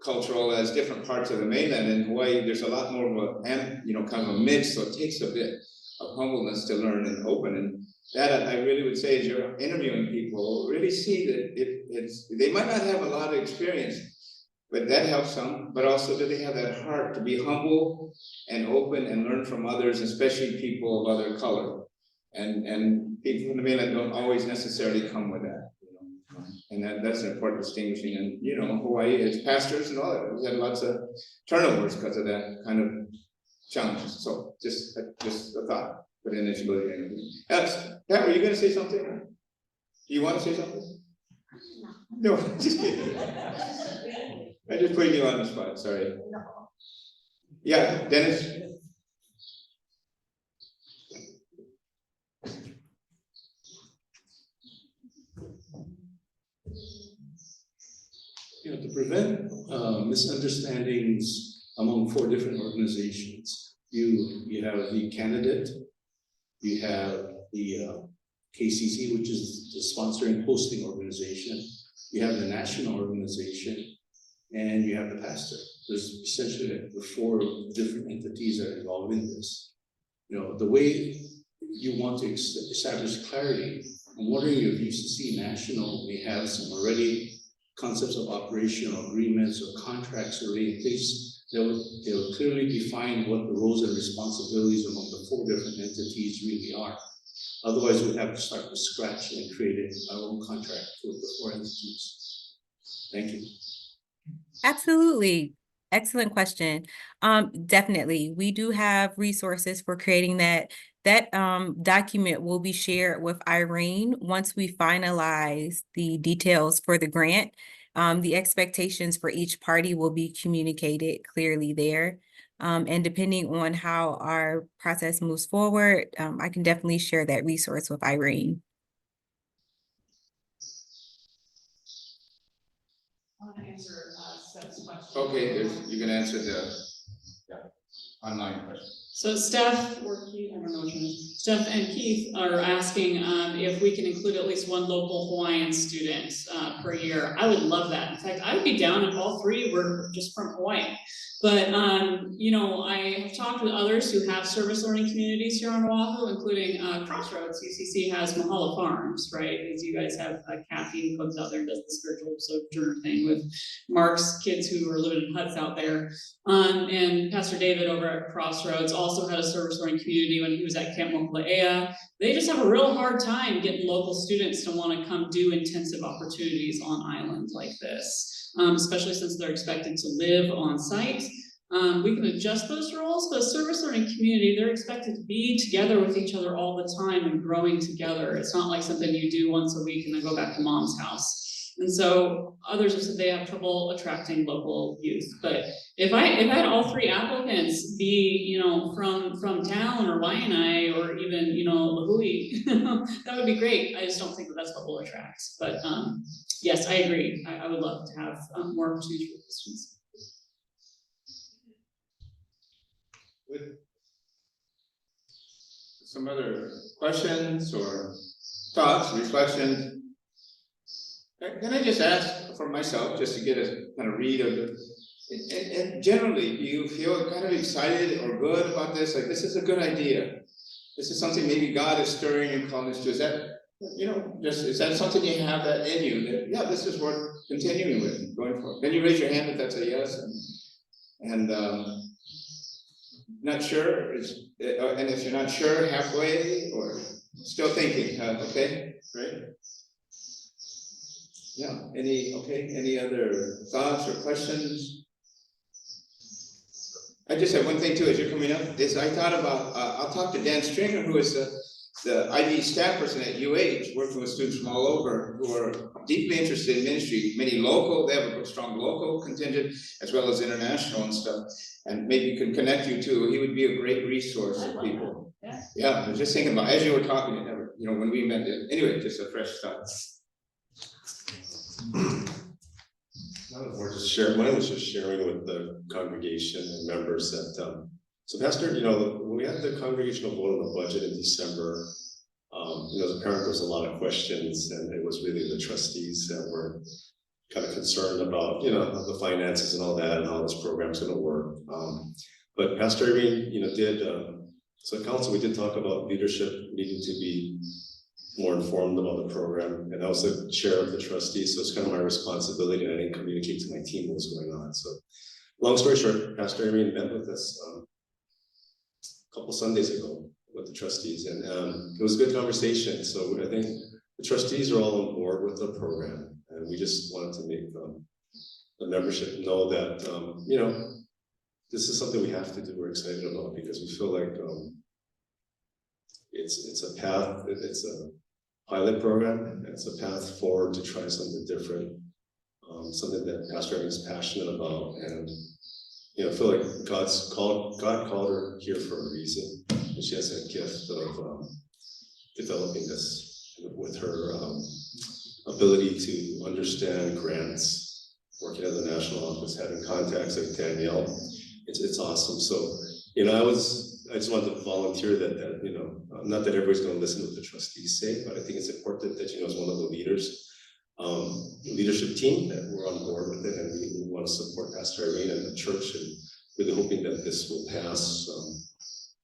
cultural as different parts of the mainland. In Hawaii, there's a lot more of a kind of a mix, so it takes a bit of humbleness to learn and open. And that I really would say, as you're interviewing people, really see that they might not have a lot of experience, but that helps some. But also, do they have that heart to be humble and open and learn from others, especially people of other color? And people from the mainland don't always necessarily come with that. And that's an important distinguishing. And Hawaii, it's pastors and all that. We had lots of turnovers because of that kind of challenges. So just a thought. But in this interview. Pat, were you going to say something? Do you want to say something? No, just kidding. I just put you on the spot. Sorry. Yeah, Dennis. To prevent misunderstandings among 4 different organizations, you have the candidate, you have the KCC, which is the sponsoring hosting organization, you have the national organization, and you have the pastor. There's essentially the 4 different entities that are involved in this. The way you want to establish clarity, I'm wondering if UCC National may have some already concepts of operational agreements or contracts already in place that will clearly define what the roles and responsibilities among the 4 different entities really are. Otherwise, we'd have to start from scratch and create our own contract for the 4 entities. Thank you. Absolutely. Excellent question. Definitely. We do have resources for creating that. That document will be shared with Irene once we finalize the details for the grant. The expectations for each party will be communicated clearly there. And depending on how our process moves forward, I can definitely share that resource with Irene. I want to answer Steph's question. Okay, you can answer the online question. So Steph or Keith, I don't know which one. Steph and Keith are asking if we can include at least 1 local Hawaiian student per year. I would love that. In fact, I would be down if all 3 were just from Hawaii. But, you know, I have talked with others who have service learning communities here on Oahu, including Crossroads. UCC has Mahala Farms, right? Because you guys have Kathy who comes out there and does the spiritual sojourner thing with Mark's kids who are living in huts out there. And Pastor David over at Crossroads also had a service learning community when he was at Camp Mokule'ea. They just have a real hard time getting local students to want to come do intensive opportunities on islands like this. Especially since they're expected to live on site. We can adjust those roles, but a service learning community, they're expected to be together with each other all the time and growing together. It's not like something you do once a week and then go back to mom's house. And so others have said they have trouble attracting local youth. But if I had all three applicants be, you know, from town or Waianae or even, you know, Lahui, that would be great. I just don't think that that's what will attract. But yes, I agree. I would love to have more opportunities for students. With some other questions or thoughts, reflections? Can I just ask for myself, just to get a kind of read of it? And generally, do you feel kind of excited or good about this? Like, this is a good idea. This is something maybe God is stirring and calling us to. Is that, you know, just, is that something you have that in you that, yeah, this is worth continuing with, going for? Can you raise your hand if that's a yes? And not sure, and if you're not sure, halfway or still thinking, okay, great. Yeah, any other thoughts or questions? I just have one thing too, as you're coming up, is I thought about, I'll talk to Dan Stringer, who is the IB staff person at UH, working with students from all over who are deeply interested in ministry, many local, they have a strong local contingent, as well as international and stuff. And maybe can connect you to, he would be a great resource for people. Yeah, I was just thinking about, as you were talking, it never, you know, when we met it, anyway, just a fresh thought. Mine was just sharing with the congregation and members that, so Pastor, you know, when we had the congregational vote on the budget in December, you know, as a parent, there was a lot of questions, and it was really the trustees that were kind of concerned about, you know, the finances and all that, and how this program's gonna work. But Pastor Irene, you know, so council, we did talk about leadership needing to be more informed about the program, and I was the chair of the trustees, so it's kind of my responsibility, and I didn't communicate to my team what was going on. So long story short, Pastor Irene met with us a couple Sundays ago with the trustees, and it was a good conversation. So I think the trustees are all on board with the program, and we just wanted to make the membership know that, you know, this is something we have to do, we're excited about, because we feel like it's a path, it's a pilot program, it's a path forward to try something different, something that Pastor Irene is passionate about, and you know, I feel like God called her here for a reason, and she has a gift of developing this with her ability to understand grants, working at the national office, having contacts like Danielle. It's awesome. So, you know, I just wanted to volunteer that, you know, not that everybody's going to listen to what the trustees say, but I think it's important that, you know, as one of the leaders, leadership team, that we're on board with it, and we want to support Pastor Irene and the church, and really hoping that this will pass.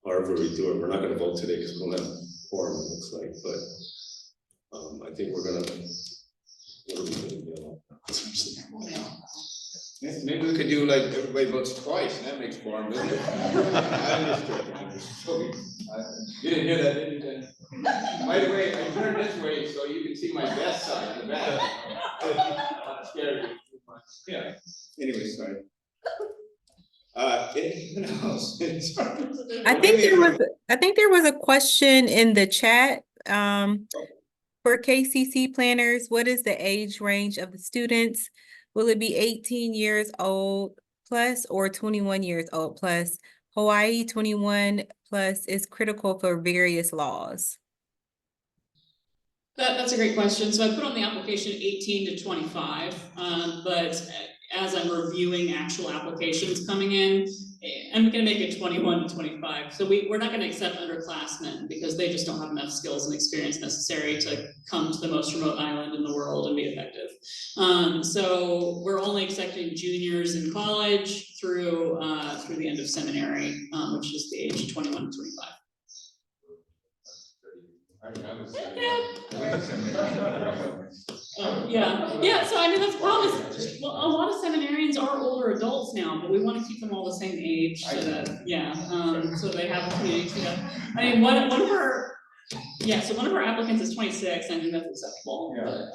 However we do it, we're not going to vote today because we don't have quorum, it looks like, but I think we're going to. Maybe we could do like everybody votes twice, and that makes quorum, doesn't it? I'm just joking. You didn't hear that, did you, Dan? By the way, I turned this way so you can see my best side in the back. I'm scared. Yeah. Anyway, sorry. Anything else? I think there was a question in the chat for KCC planners. What is the age range of the students? Will it be 18 years old plus or 21 years old plus? Hawaii 21 plus is critical for various laws. That's a great question. So I put on the application 18 to 25, but as I'm reviewing actual applications coming in, I'm gonna make it 21 to 25. So we're not gonna accept underclassmen because they just don't have enough skills and experience necessary to come to the most remote island in the world and be effective. So we're only accepting juniors in college through the end of seminary, which is the age of 21 to 25. Yeah, so I mean, that's the problem is, well, a lot of seminarians are older adults now, but we want to keep them all the same age so that, so they have a community together. I mean, one of our applicants is 26, I think that's acceptable, Yeah. but,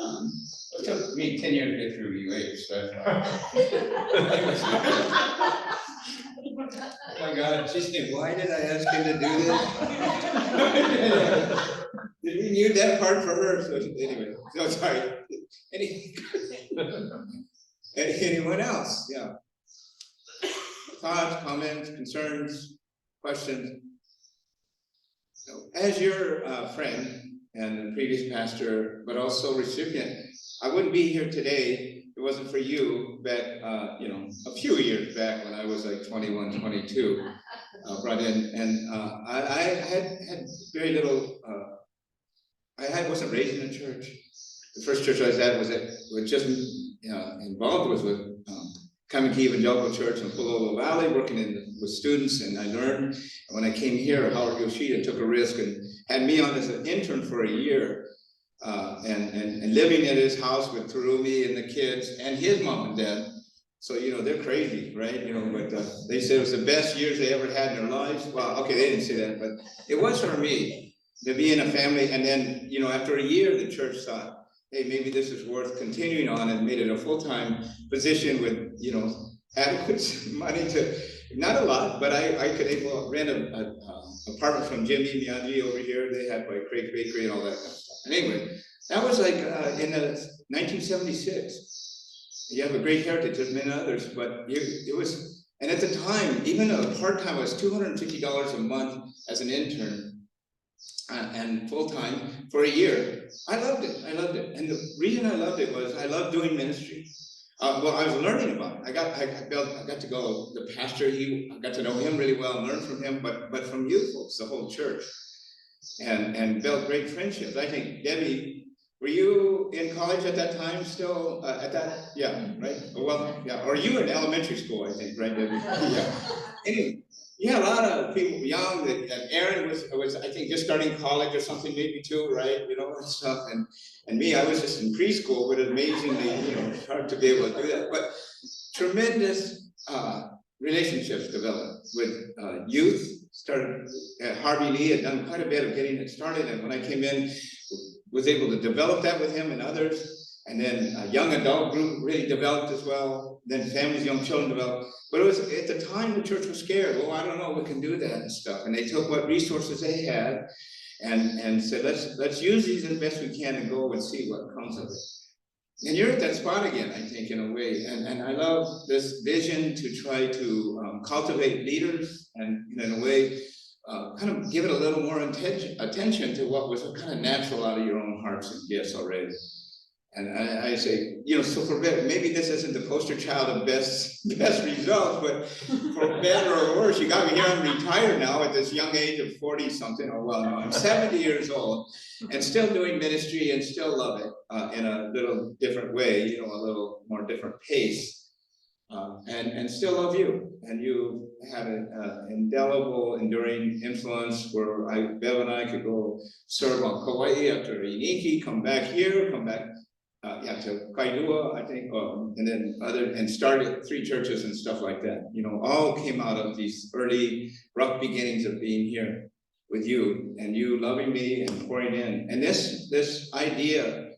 It took me 10 years to get through UH, so that's oh my God, she's saying, why did I ask him to do this? Did we knew that part for her, so anyway, so sorry. Anyone else? Yeah. Thoughts, comments, concerns, questions? So, as your friend and previous pastor, but also recipient, I wouldn't be here today if it wasn't for you back, a few years back when I was like 21, 22, brought in, and I had very little. I wasn't raised in a church. The first church I was at was just involved with Kamiki Evangelical Church in Pololo Valley, working with students, and I learned. And when I came here, Howard Yoshida took a risk and had me on as an intern for a year, and living at his house with Terumi and the kids and his mom and dad. So, they're crazy, right? But they said it was the best years they ever had in their lives. Well, okay, they didn't say that, but it was for me to be in a family. And then, after a year, the church thought, hey, maybe this is worth continuing on, and made it a full-time position with, adequate money to, not a lot, but I could rent an apartment from Jimmy Miyagi over here. They had like Craig Bakery and all that kind of stuff. And anyway, that was like in 1976. You have a great heritage, there's many others, but it was, and at the time, even a part-time was $250 a month as an intern. And full-time for a year. I loved it. And the reason I loved it was I loved doing ministry. Well, I was learning about it. I got to go, the pastor, I got to know him really well and learn from him, but from you folks, the whole church, and built great friendships. I think, Debbie, were you in college at that time still, yeah, right? Well, yeah, or you were in elementary school, I think, right, Debbie? Yeah. Anyway. Yeah, a lot of people young. That Aaron was I think just starting college or something, maybe too, right? And stuff. And me, I was just in preschool, but amazingly, it's hard to be able to do that. But tremendous relationships developed with youth. Started at Harvey Lee, had done quite a bit of getting it started, and when I came in, was able to develop that with him and others. And then a young adult group really developed as well. Then families, young children developed. But it was at the time the church was scared. Oh, I don't know, we can do that and stuff. And they took what resources they had and said, let's use these as best we can and go and see what comes of it. And you're at that spot again, I think, in a way. And I love this vision to try to cultivate leaders and in a way kind of give it a little more attention to what was kind of natural out of your own hearts and gifts already. And I say, so for better, maybe this isn't the poster child of best results, but for better or worse, you got me here. I'm retired now at this young age of 40 something, or well, no, I'm 70 years old and still doing ministry and still love it in a little different way, a little more different pace, and still love you. And you had an indelible, enduring influence where Bev and I could go serve on Kauai after Iniki, come back here, come back. To Kailua, I think, and then started 3 churches and stuff like that. All came out of these early rough beginnings of being here with you and you loving me and pouring in. And this idea,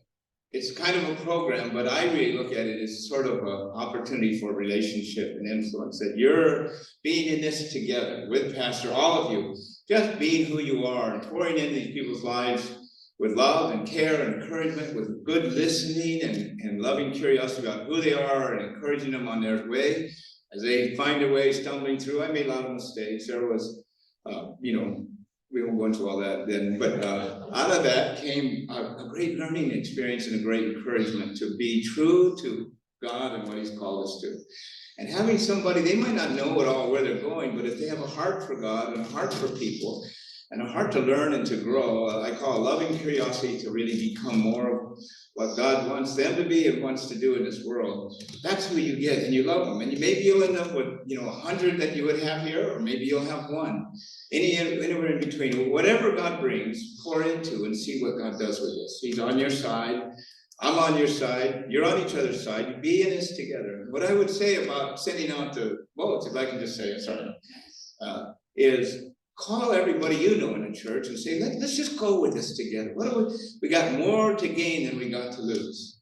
it's kind of a program, but I really look at it as sort of an opportunity for relationship and influence. That you're being in this together with Pastor, all of you, just being who you are and pouring into these people's lives with love and care and encouragement, with good listening and loving curiosity about who they are and encouraging them on their way as they find their way stumbling through. I made a lot of mistakes. There was, we won't go into all that then, but out of that came a great learning experience and a great encouragement to be true to God and what He's called us to. And having somebody, they might not know at all where they're going, but if they have a heart for God and a heart for people and a heart to learn and to grow, I call a loving curiosity to really become more of what God wants them to be and wants to do in this world. That's who you get, and you love them. And maybe you'll end up with 100 that you would have here, or maybe you'll have one. Anywhere in between, whatever God brings, pour into and see what God does with this. He's on your side. I'm on your side, you're on each other's side, you be in this together. What I would say about sending out the votes, if I can just say it, sorry, is call everybody you know in the church and say, let's just go with this together. What do we got more to gain than we got to lose.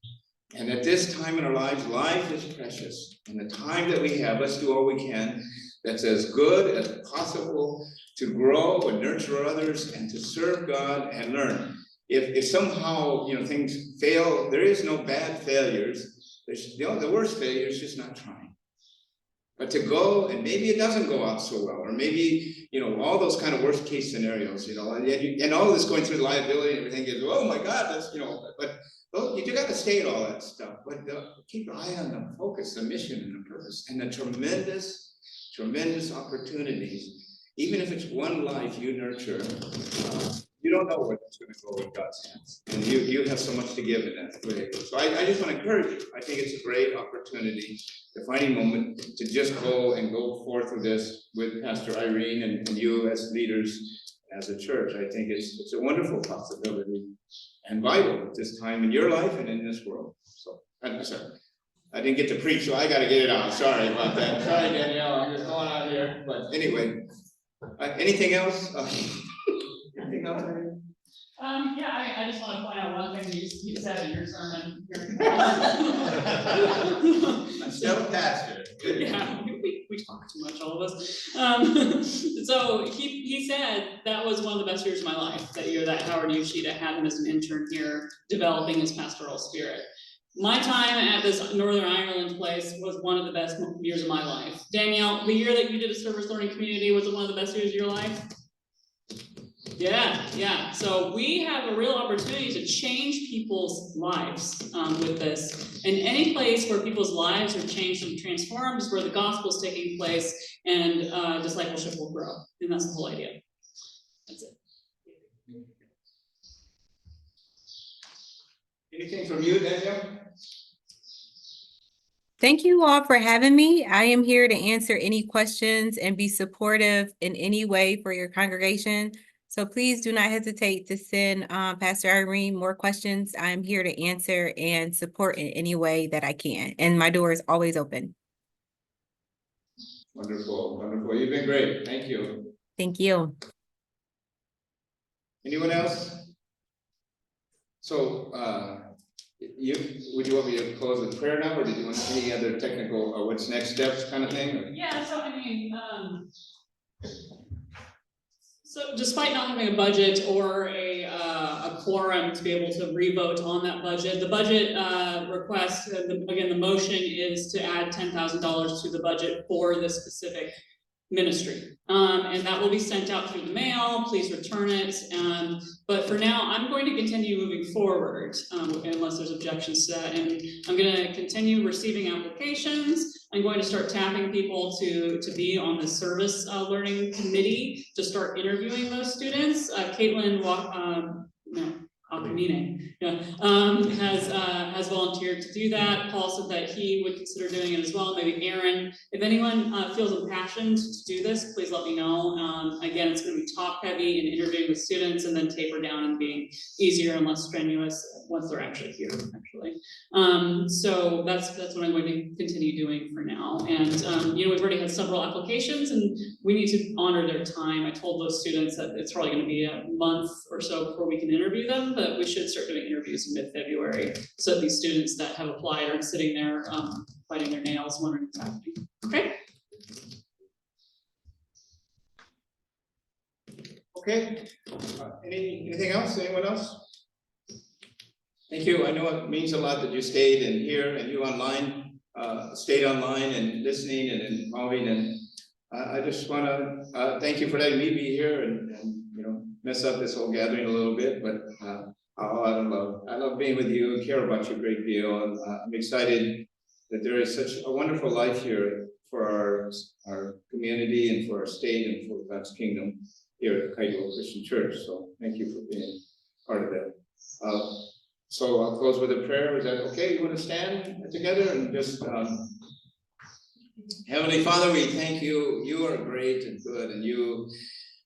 And at this time in our lives, life is precious. And the time that we have, let's do all we can that's as good as possible to grow and nurture others and to serve God and learn. If somehow things fail, there is no bad failures. There's the worst failure is just not trying. But to go and maybe it doesn't go out so well, or maybe all those kind of worst case scenarios, and all this going through the liability and everything is, oh my God, that's but you got to stay at all that stuff. But keep your eye on the focus, the mission, and the purpose, and the tremendous opportunities. Even if it's one life you nurture. You don't know where that's going to go in God's hands. And you have so much to give in that way. So I just want to encourage you. I think it's a great opportunity, the defining moment, to just go forth with this with Pastor Irene and you as leaders as a church. I think it's a wonderful possibility and vital at this time in your life and in this world. So I'm sorry. I didn't get to preach, so I got to get it out. Sorry about that. Sorry, Danielle. I'm just going out here. But anyway, anything else? Yeah, I just want to point out one thing you said in your sermon. I'm still a pastor. Yeah, we talk too much, all of us. So he said that was one of the best years of my life, that year that Howard Yoshida had him as an intern here, developing his pastoral spirit. My time at this Northern Ireland place was one of the best years of my life. Danielle, the year that you did a service learning community, was it one of the best years of your life? Yeah. So we have a real opportunity to change people's lives with this. And any place where people's lives are changed and transformed is where the gospel is taking place and discipleship will grow. And that's the whole idea. That's it. Anything from you, Danielle? Thank you all for having me. I am here to answer any questions and be supportive in any way for your congregation. So please do not hesitate to send Pastor Irene more questions. I'm here to answer and support in any way that I can. And my door is always open. Wonderful. You've been great. Thank you. Thank you. Anyone else? So, would you want me to close with prayer now, or did you want any other technical or what's next steps kind of thing? Yeah, so I mean, so despite not having a budget or a quorum to be able to re-vote on that budget, the budget request, again, the motion is to add $10,000 to the budget for this specific ministry. And that will be sent out through the mail. Please return it. But for now, I'm going to continue moving forward unless there's objections to that. And I'm going to continue receiving applications. I'm going to start tapping people to be on the service learning committee to start interviewing those students. Caitlin has volunteered to do that. Paul said that he would consider doing it as well. Maybe Aaron. If anyone feels impassioned to do this, please let me know. Again, it's going to be top heavy in interviewing with students and then taper down and being easier and less strenuous once they're actually here, so that's what I'm going to continue doing for now. And we've already had several applications and we need to honor their time. I told those students that it's probably going to be a month or so before we can interview them, but we should start doing interviews in mid-February so that these students that have applied are sitting there biting their nails wondering what's happening. Okay. Okay. Anything else? Anyone else? Thank you. I know it means a lot that you stayed in here and you online, stayed online and listening and involving. And I just want to thank you for letting me be here and mess up this whole gathering a little bit. But I love being with you and care about you a great deal. And I'm excited that there is such a wonderful life here for our community and for our state and for God's kingdom here at Kaito Christian Church. So thank you for being part of that. So I'll close with a prayer. Is that okay? You want to stand together and just, Heavenly Father, we thank you. You are great and good, and you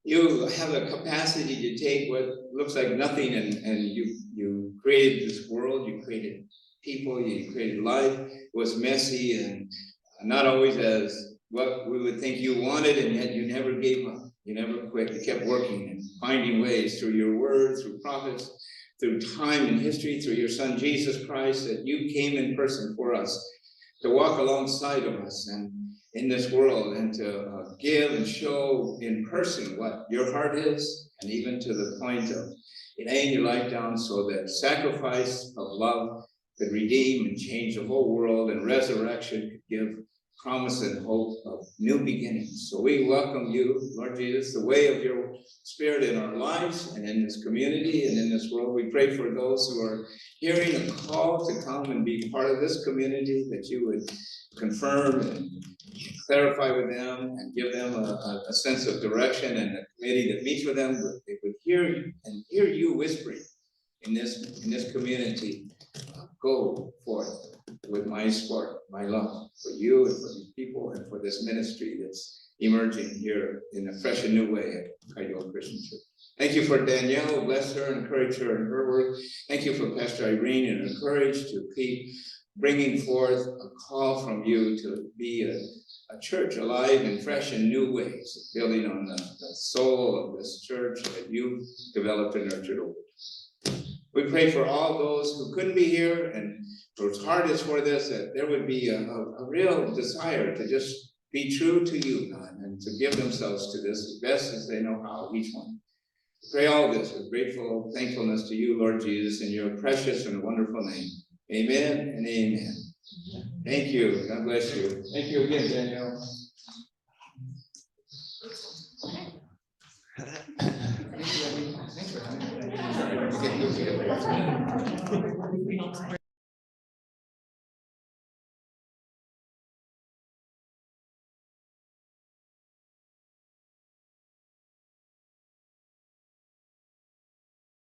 have the capacity to take what looks like nothing, and you created this world, you created people, you created life. It was messy and not always as what we would think you wanted, and yet you never gave up. You never quit. You kept working and finding ways through your word, through prophets, through time and history, through your son, Jesus Christ, that you came in person for us to walk alongside of us and in this world, and to give and show in person what your heart is, and even to the point of laying your life down so that sacrifice of love could redeem and change the whole world, and resurrection could give promise and hope of new beginnings. So we welcome you, Lord Jesus, the way of your Spirit in our lives and in this community and in this world. We pray for those who are hearing a call to come and be part of this community, that you would confirm and clarify with them and give them a sense of direction, and a committee that meets with them, that they would hear you whispering in this community. Go forth with my support, my love for you and for these people and for this ministry that's emerging here in a fresh and new way at Kaito Christian Church. Thank you for Danielle. Bless her, encourage her in her work. Thank you for Pastor Irene, and encourage to keep bringing forth a call from you to be a church alive in fresh and new ways, building on the soul of this church that you've developed and nurtured over. We pray for all those who couldn't be here and whose heart is for this, that there would be a real desire to just be true to you, God, and to give themselves to this as best as they know how, each one. We pray all this with grateful thankfulness to you, Lord Jesus, in your precious and wonderful name. Amen and amen. Thank you. God bless you. Thank you again, Danielle. Thanks for having me.